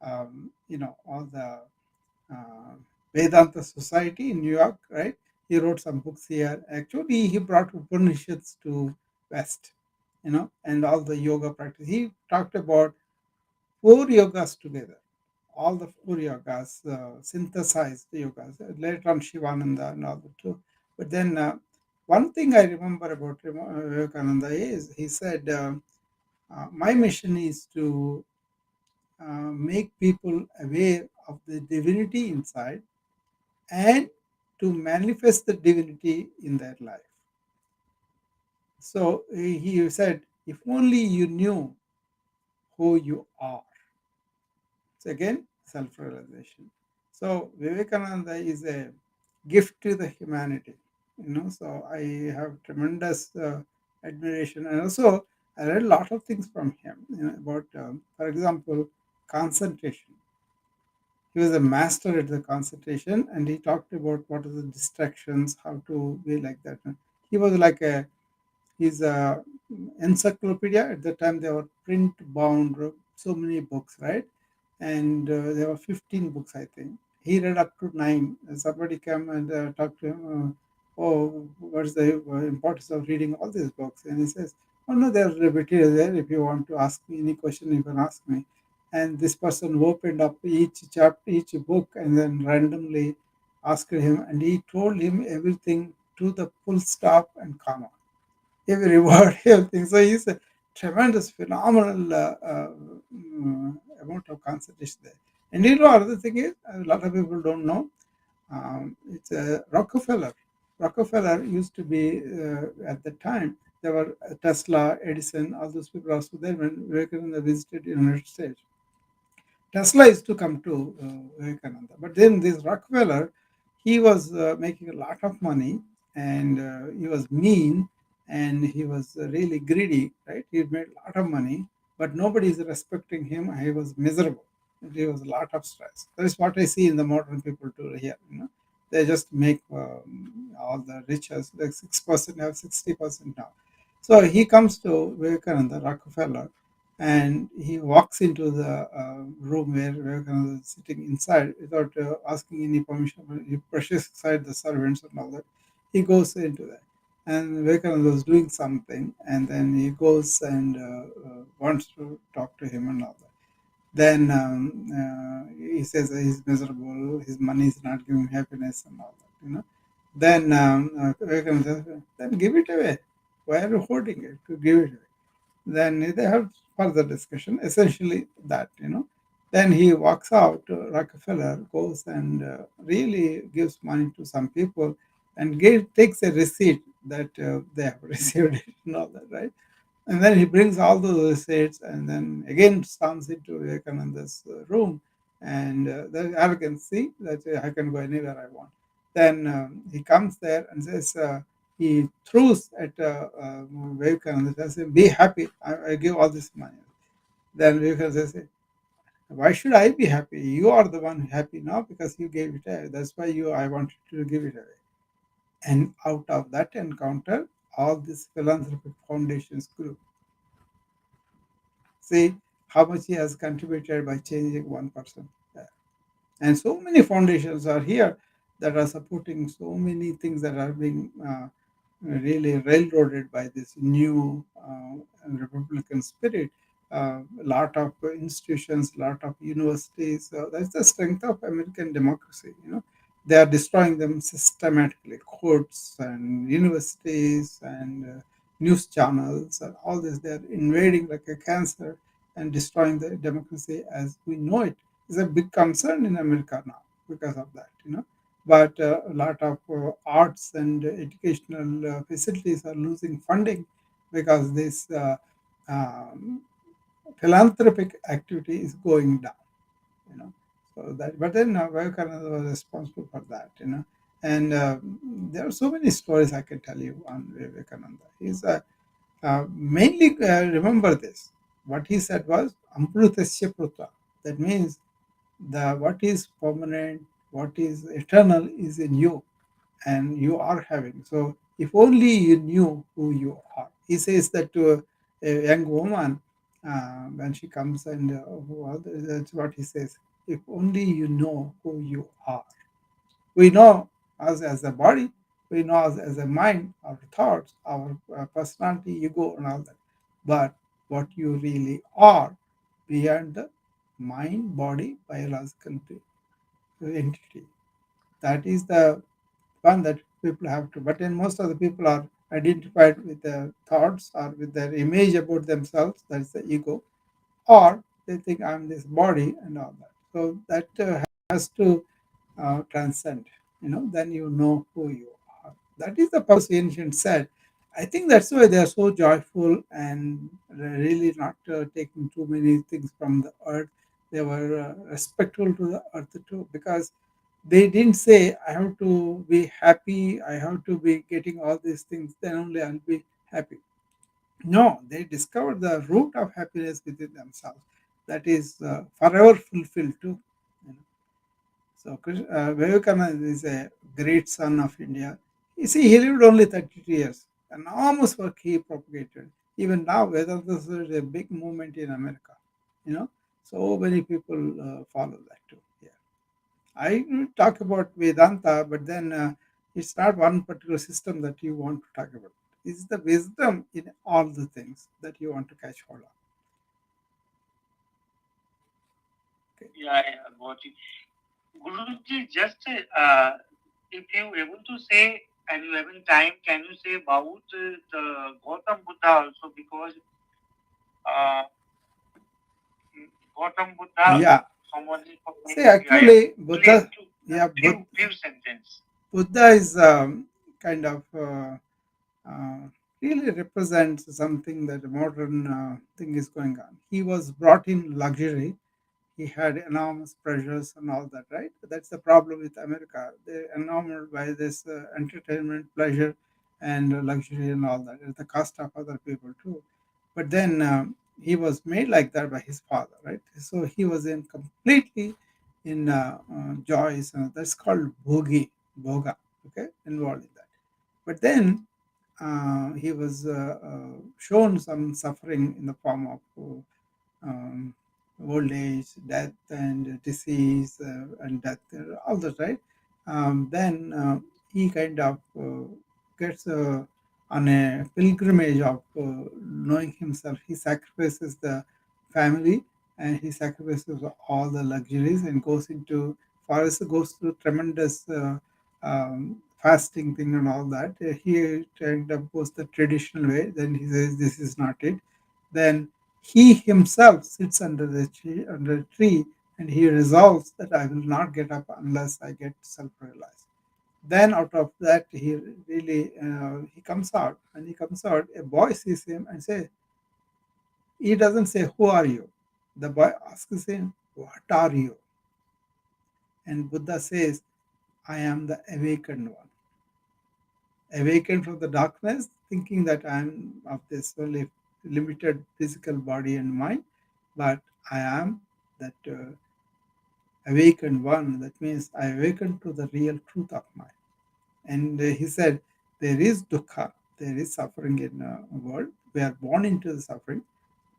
all the uh, Vedanta Society in New York, right? He wrote some books here. Actually, he brought Upanishads to West, and all the yoga practice. He talked about four yogas together, all the four yogas, synthesized yogas. Later on, Shivananda and all the two. But then one thing I remember about Vivekananda is he said, "My mission is to make people aware of the divinity inside and to manifest the divinity in their life." So he said, if only you knew who you are. So again, self-realization. So Vivekananda is a gift to the humanity. So I have tremendous admiration, and also I read a lot of things from him. About, for example, concentration. He was a master at the concentration, and he talked about what are the distractions, how to be like that. He was like a his encyclopedia. At the time they were print bound, so many books, right? And there were 15 books, I think. He read up to 9. Somebody came and talked to him, oh, what's the importance of reading all these books? And he says, oh no, there's material there. If you want to ask me any question, you can ask me. And this person opened up each chapter, each book, and then randomly asked him, and he told him everything to the full stop and comma, every word, everything. So he's a tremendous, phenomenal amount of concentration there. And another thing is, a lot of people don't know, it's Rockefeller. Rockefeller used to be, at the time, there were Tesla, Edison, all those people also there when Vivekananda visited the United States. Tesla is to come to Vivekananda. But then this Rockefeller, he was making a lot of money, and he was mean, and he was really greedy, right? He made a lot of money, but nobody is respecting him. He was miserable. He was a lot of stress. That is what I see in the modern people too here. They just make all the riches, like 6% have 60% now. So he comes to Vivekananda, Rockefeller, and he walks into the room where Vivekananda is sitting inside without asking any permission. He pushes aside the servants and all that. He goes into that. And Vivekananda was doing something, and then he goes and wants to talk to him and all that. Then he says he's miserable, his money is not giving happiness and all that. Then Vivekananda says, then give it away. Why are you holding it? To give it away. Then they have further discussion, essentially that. Then he walks out, Rockefeller goes and really gives money to some people and takes a receipt that they have received it and all that, right? And then he brings all those receipts and then again comes into Vivekananda's room, and the arrogant see that I can go anywhere I want. Then he comes there and says, he throws at Vivekananda, says, be happy, I give all this money. Then Vivekananda says, why should I be happy? You are the one happy now because you gave it away. That's why I wanted to give it away. And out of that encounter, all these philanthropic foundations grew. See how much he has contributed by changing one person. And so many foundations are here that are supporting so many things that are being really railroaded by this new Republican spirit. A lot of institutions, a lot of universities. That's the strength of American democracy. They are destroying them systematically. Courts and universities and news channels and all this. They are invading like a cancer and destroying the democracy as we know it. Is a big concern in America now because of that. But a lot of arts and educational facilities are losing funding because this um, philanthropic activity is going down. you know so that, but then Vivekananda was responsible for that. And there are so many stories I can tell you on Vivekananda. He's mainly remember this. What he said was amrutasya pruta. That means the what is permanent, what is eternal is in you, and you are having. So if only you knew who you are. He says that to a young woman when she comes and that's what he says. If only you know who you are. We know us as a body, we know us as a mind, our thoughts, our personality, ego, and all that. But what you really are beyond the mind, body, biological entity. That is the one that people have to. But then most of the people are identified with their thoughts or with their image about themselves. That's the ego, or they think I'm this body and all that. So that has to transcend. Then you know who you are. That is the purpose ancient said. I think that's why they are so joyful and really not taking too many things from the earth. They were respectful to the earth too, because they didn't say I have to be happy, I have to be getting all these things, then only I'll be happy. No, they discovered the root of happiness within themselves. That is forever fulfilled too. you know. So Vivekananda is a great son of India. You see, he lived only 32 years. Enormous work he propagated. Even now, Vedanta is a big movement in America. You know, so many people follow that too. Yeah. I will talk about Vedanta, but then it's not one particular system that you want to talk about. It's the wisdom in all the things that you want to catch hold of. Okay. Yeah, yeah, got it. Guruji, just if you able to say, and you have in time, can you say about the Gautam Buddha also? Because uh, Gautam Buddha, Yeah. someone is from See, yeah, yeah. actually, Please, Buddha, to yeah, few sentence. Buddha is kind of uh, really represents something that modern thing is going on. He was brought in luxury. He had enormous pressures and all that, right? That's the problem with America. They're enamored by this entertainment, pleasure, and luxury and all that at the cost of other people too. But then he was made like that by his father, right? So he was in completely in joys. That's called bhoga, okay, involved in that. But then he was shown some suffering in the form of old age, death, and disease, and death, all that, right? Then he kind of gets on a pilgrimage of knowing himself. He sacrifices the family and he sacrifices all the luxuries and goes into forest, goes through tremendous fasting thing and all that. He kind of goes the traditional way. Then he says, "This is not it." Then he himself sits under a tree, and he resolves that I will not get up unless I get self-realized. Then out of that, he really he comes out. And he comes out, a boy sees him and says, he doesn't say, "Who are you?" The boy asks him, "What are you?" And Buddha says, "I am the awakened one." Awakened from the darkness, thinking that I am of this only limited physical body and mind, but I am that awakened one. That means I awakened to the real truth of mind. And he said, there is dukkha, there is suffering in the world. We are born into the suffering,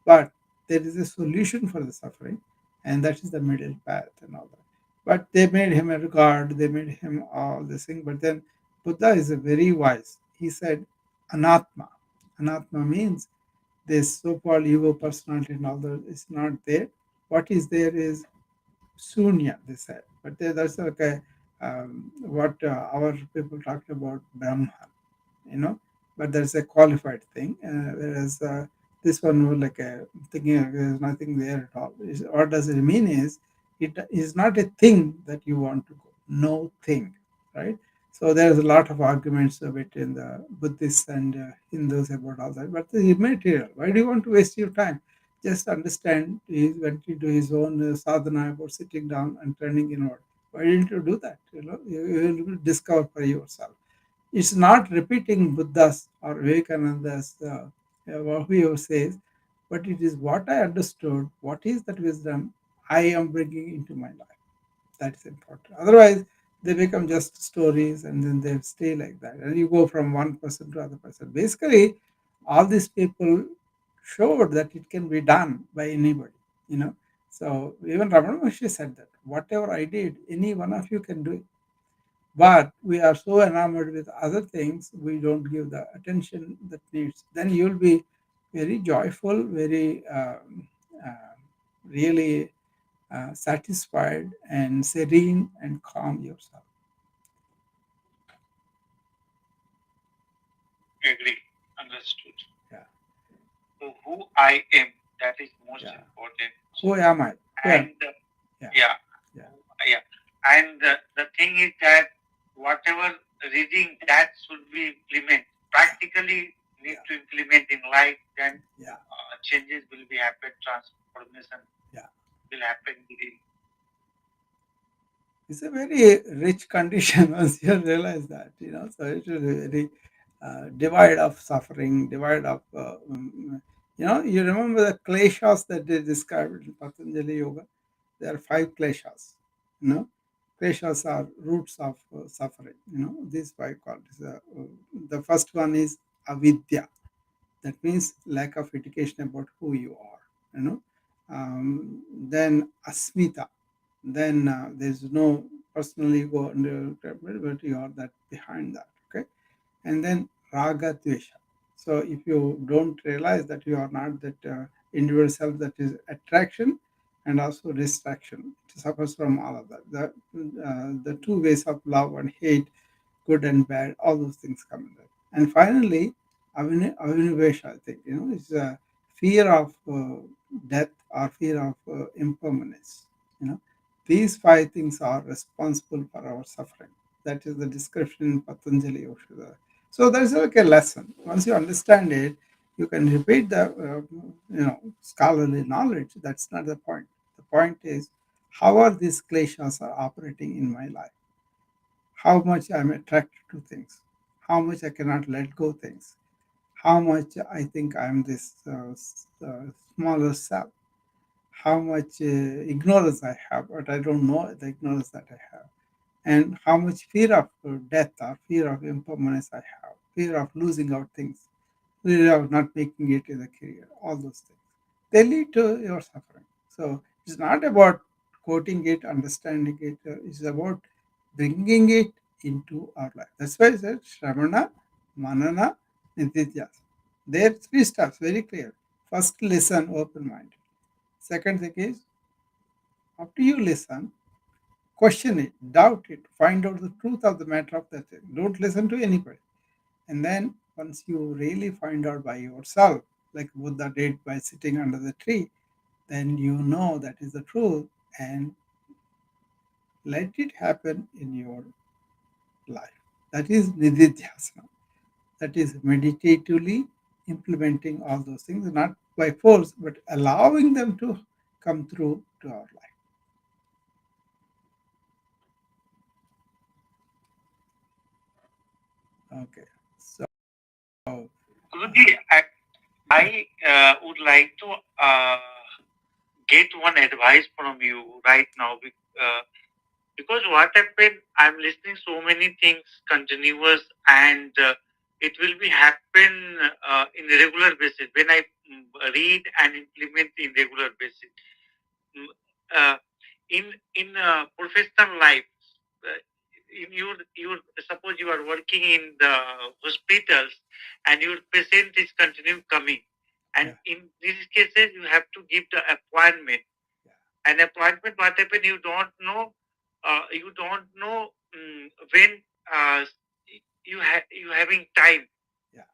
but there is a solution for the suffering, and that is the middle path and all that. But they made him a god, they made him all this thing. But then Buddha is a very wise. He said, anatma. Anatma means this so-called ego personality and all that is not there. What is there is Sunya, they said. But that's like a, what our people talked about Brahman, you know, but there's a qualified thing, whereas this one was like a thinking there's nothing there at all. What does it mean is it is not a thing that you want to go, no thing, right? So there's a lot of arguments between the Buddhists and Hindus about all that, but the immaterial. Why do you want to waste your time? Just understand he went into his own sadhana about sitting down and turning inward. Why didn't you do that? You know, you will discover for yourself. It's not repeating Buddha's or Vivekananda's what he says, but it is what I understood. What is that wisdom I am bringing into my life? That is important. Otherwise, they become just stories, and then they stay like that. And you go from one person to other person. Basically, all these people showed that it can be done by anybody. You know. So even Ramana Maharshi said that whatever I did, any one of you can do it, but we are so enamored with other things we don't give the attention that needs. Then you'll be very joyful, very really satisfied and serene and calm yourself. Agree. Understood. Yeah. So who I am, that is most Yeah. important. Who am I? And Yeah. yeah, Yeah. yeah. And the thing is that whatever reading that should be implement practically need to implement in life. Then Yeah. changes will be happen, transformation Yeah. will happen within. It's a very rich condition once you realize that, you know. So it is a very divide of suffering, divide of, you know, you remember the kleshas that they described in Patanjali Yoga? There are five kleshas, you know. Kleshas are roots of suffering, you know. These five qualities. The first one is avidya. That means lack of education about who you are, you know. Then asmita, then there's no personal ego and but you are that behind that, okay. And then raga dvesha. So if you don't realize that you are not that individual self, that is attraction and also distraction, it suffers from all of that. The two ways of love and hate, good and bad, all those things come in there. And finally, avinivesha, I think, you know, is a fear of death or fear of impermanence. You know, these five things are responsible for our suffering. That is the description in Patanjali Oshudha. So that's like a lesson. Once you understand it, you can repeat the scholarly knowledge. That's not the point. The point is how are these kleshas are operating in my life, how much I'm attracted to things, how much I cannot let go things, how much I think I'm this smaller self, how much ignorance I have, but I don't know the ignorance that I have, and how much fear of death or fear of impermanence I have, fear of losing out things, fear of not making it in a career, all those things. They lead to your suffering. So it's not about quoting it, understanding it, it's about bringing it into our life. That's why I said Shravana, Manana, Nityatyasa. There are three steps, very clear. First, listen open minded. Second thing is, after you listen, question it, doubt it, find out the truth of the matter of that thing. Don't listen to anybody. And then once you really find out by yourself, like Buddha did by sitting under the tree, then you know that is the truth and let it happen in your life. That is nididhyasana. That is meditatively implementing all those things, not by force, but allowing them to come through to our life. Okay. So Guruji, I would like to get one advice from you right now. Because what happened, I'm listening so many things continuous, and it will be happen in a regular basis when I read and implement in regular basis. Mm, uh, in professional life, uh, in your suppose you are working in the hospitals and your patient is continue coming, and Yeah. in these cases you have to give the appointment. Yeah. An appointment, what happen, you don't know when you having time. Yeah.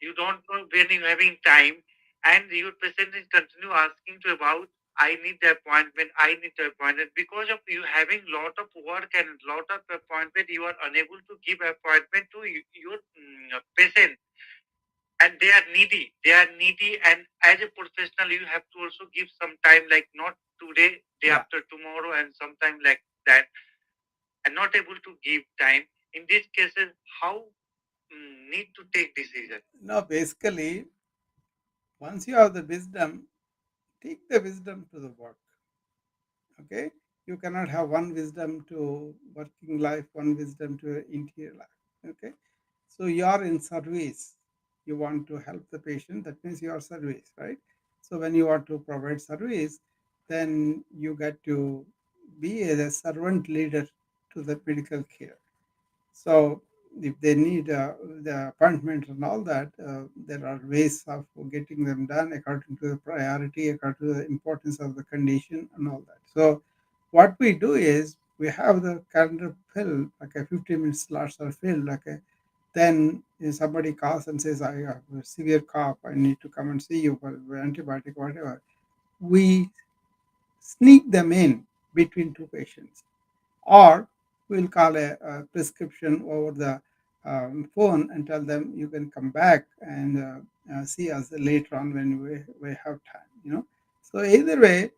You don't know when you having time, and your patient is continue asking to about, I need the appointment, I need the appointment. Because of you having lot of work and lot of appointment, you are unable to give appointment to your patient, and they are needy, and as a professional you have to also give some time, like not today, day Yeah. after tomorrow, and sometime like that, and not able to give time. In these cases, how need to take decision? No, basically, once you have the wisdom, take the wisdom to the work. Okay, you cannot have one wisdom to working life, one wisdom to interior life. Okay, so you are in service, you want to help the patient, that means you are service, right? So when you want to provide service, then you get to be a servant leader to the medical care. So if they need the appointment and all that, there are ways of getting them done according to the priority, according to the importance of the condition and all that. So what we do is we have the calendar filled, like a 15-minute slots are filled, like a, then if somebody calls and says, I have a severe cough, I need to come and see you for antibiotic, whatever. We sneak them in between two patients, or we'll call a prescription over the phone and tell them you can come back and see us later on when we have time, so either way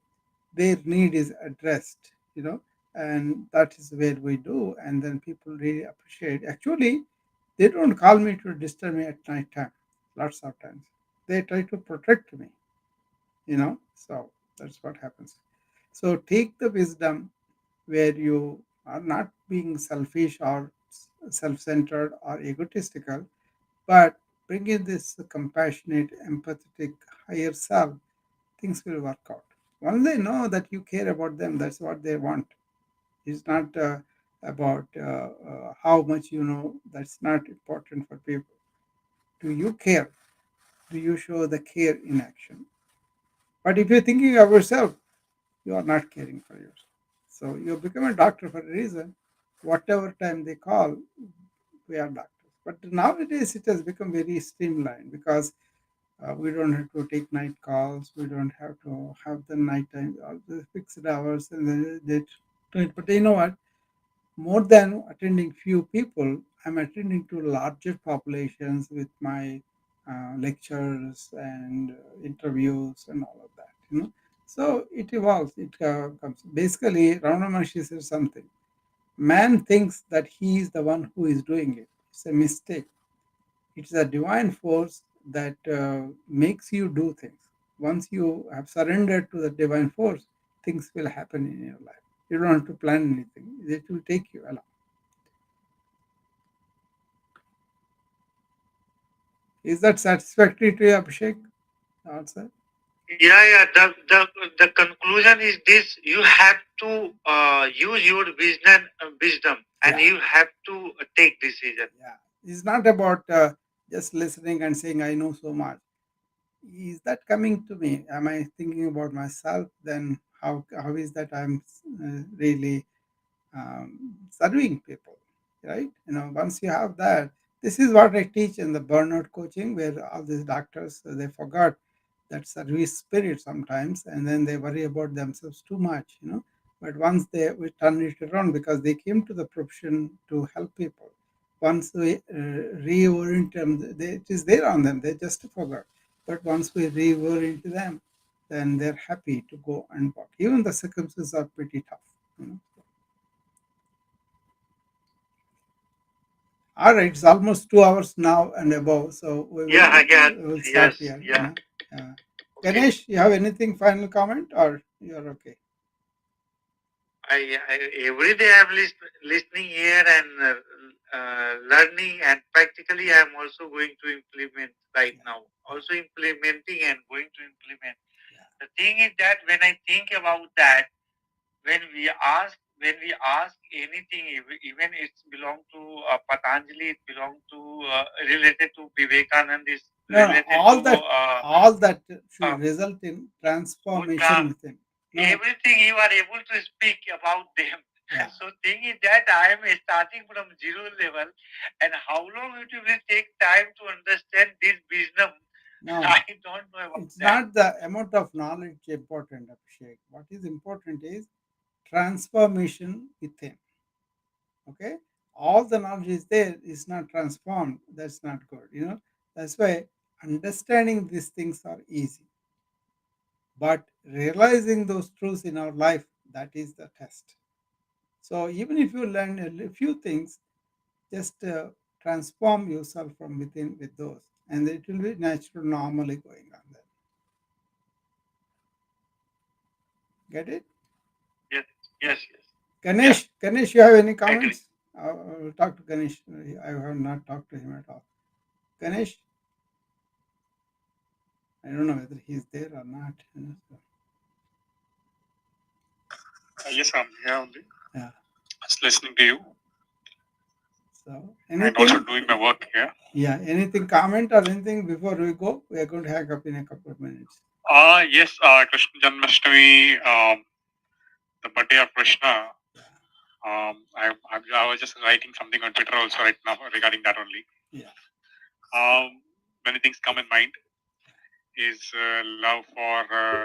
their need is addressed, and that is where we do, and then people really appreciate. Actually, they don't call me to disturb me at night time. Lots of times they try to protect me, so that's what happens. So take the wisdom where you are not being selfish or self-centered or egotistical, but bring in this compassionate, empathetic higher self, things will work out. Once they know that you care about them, that's what they want. It's not about how much you know. That's not important for people. Do you care? Do you show the care in action? But if you're thinking of yourself, you are not caring for yourself. So you become a doctor for a reason. Whatever time they call, we are doctors. But nowadays it has become very streamlined because we don't have to take night calls. We don't have to have the night time, all the fixed hours, and then they do it. But you know what? More than attending few people, I'm attending to larger populations with my lectures and interviews and all of that. So it evolves. It comes. Basically, Ramana Maharshi says something. Man thinks that he is the one who is doing it. It's a mistake. It's a divine force that makes you do things. Once you have surrendered to the divine force, things will happen in your life. You don't have to plan anything. It will take you along. Is that satisfactory to you, Abhishek? The answer? Yeah. The conclusion is this: you have to use your wisdom, and Yeah. you have to take decision. Yeah. It's not about just listening and saying, I know so much. Is that coming to me? Am I thinking about myself? Then how is that I'm really serving people, right? Once you have that, this is what I teach in the burnout coaching, where all these doctors they forgot that service spirit sometimes, and then they worry about themselves too much. But once we turn it around, because they came to the profession to help people. Once we reorient them, it is there on them. They just forgot. But once we reorient them, then they're happy to go and work. Even the circumstances are pretty tough. All right, it's almost 2 hours now and above, so we will stop Yes, here. yeah. Uh, Okay. Ganesh, you have anything final comment, or you're okay? I every day I'm listening here, and learning, and practically I am also going to implement right now. Also implementing and going to implement. The thing is that when I think about that, when we ask anything, even it's belong to Patanjali, it belong to related to Vivekananda, is No, related all to that, all that should uh, result in transformation Buddha, within. No, everything you are able to speak about them. yeah. So thing is that I am starting from zero level, and how long it will take time to understand this wisdom? No, I don't know about it's that. not the amount of knowledge important, Abhishek. What is important is transformation within. Okay, all the knowledge is there is not transformed. That's not good. That's why understanding these things are easy, but realizing those truths in our life, that is the test. So even if you learn a few things, just transform yourself from within with those, and it will be natural, normally going on there. Get it? Yes, yes, yes. Yeah, Ganesh, you have any agree. comments? I'll talk to Ganesh. I have not talked to him at all. Ganesh, I don't know whether he's there or not. Yes, I'm here only. Yeah. Just listening to you So and also anything? doing my work here. Yeah. Anything comment or anything before we go? We are going to hang up in a couple of minutes. Yes, Krishna Janmashtami, the birthday of Krishna. I was just writing something on Twitter also right now regarding that only. Yeah. Many things come in mind. Is love for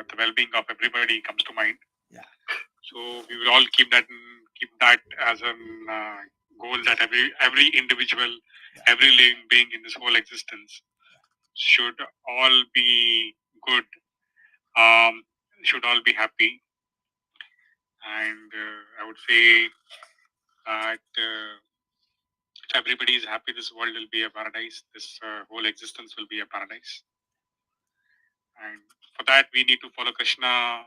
the well-being of everybody comes to mind. Yeah. So we will all keep that as a goal that every individual, every living being in this whole existence should all be good. Um, should all be happy, and I would say that if everybody is happy, this world will be a paradise. This whole existence will be a paradise. And for that, we need to follow Krishna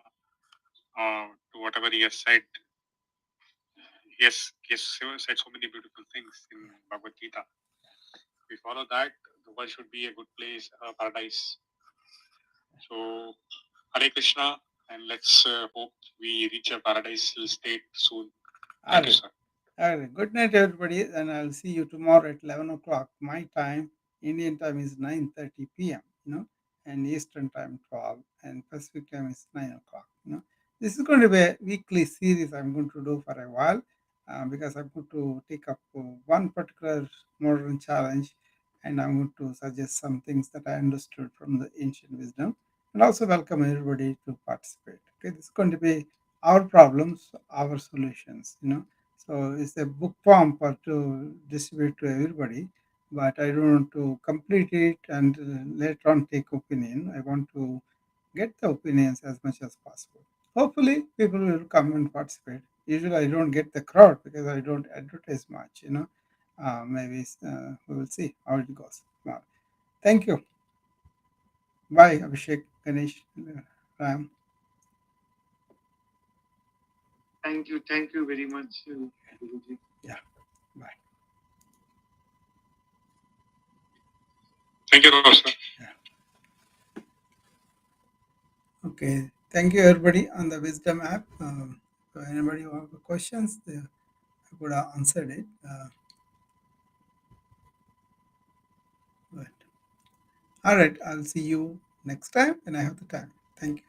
to whatever he has said. He has said so many beautiful things in Bhagavad Gita. If we follow that, the world should be a good place, a paradise. So, Hare Krishna, and let's hope we reach a paradisal state soon. Thank you, sir. All right. Good night, everybody, and I'll see you tomorrow at 11 o'clock. My time, Indian time is 9:30 p.m. And Eastern time 12, and Pacific time is 9 o'clock. This is going to be a weekly series I'm going to do for a while, because I'm going to take up one particular modern challenge, and I'm going to suggest some things that I understood from the ancient wisdom, and also welcome everybody to participate. Okay, this is going to be our problems, our solutions. So it's a book form for to distribute to everybody, but I don't want to complete it and later on take opinion. I want to get the opinions as much as possible. Hopefully, people will come and participate. Usually, I don't get the crowd because I don't advertise much. Maybe we will see how it goes. Well, thank you. Bye, Abhishek, Ganesh, Ram. Thank you very much, Guruji. Yeah. Bye. Thank you, Rosa. Yeah. Okay. Thank you, everybody, on the Wisdom app. So anybody who have questions, I could have answered it. But all right, I'll see you next time when I have the time. Thank you.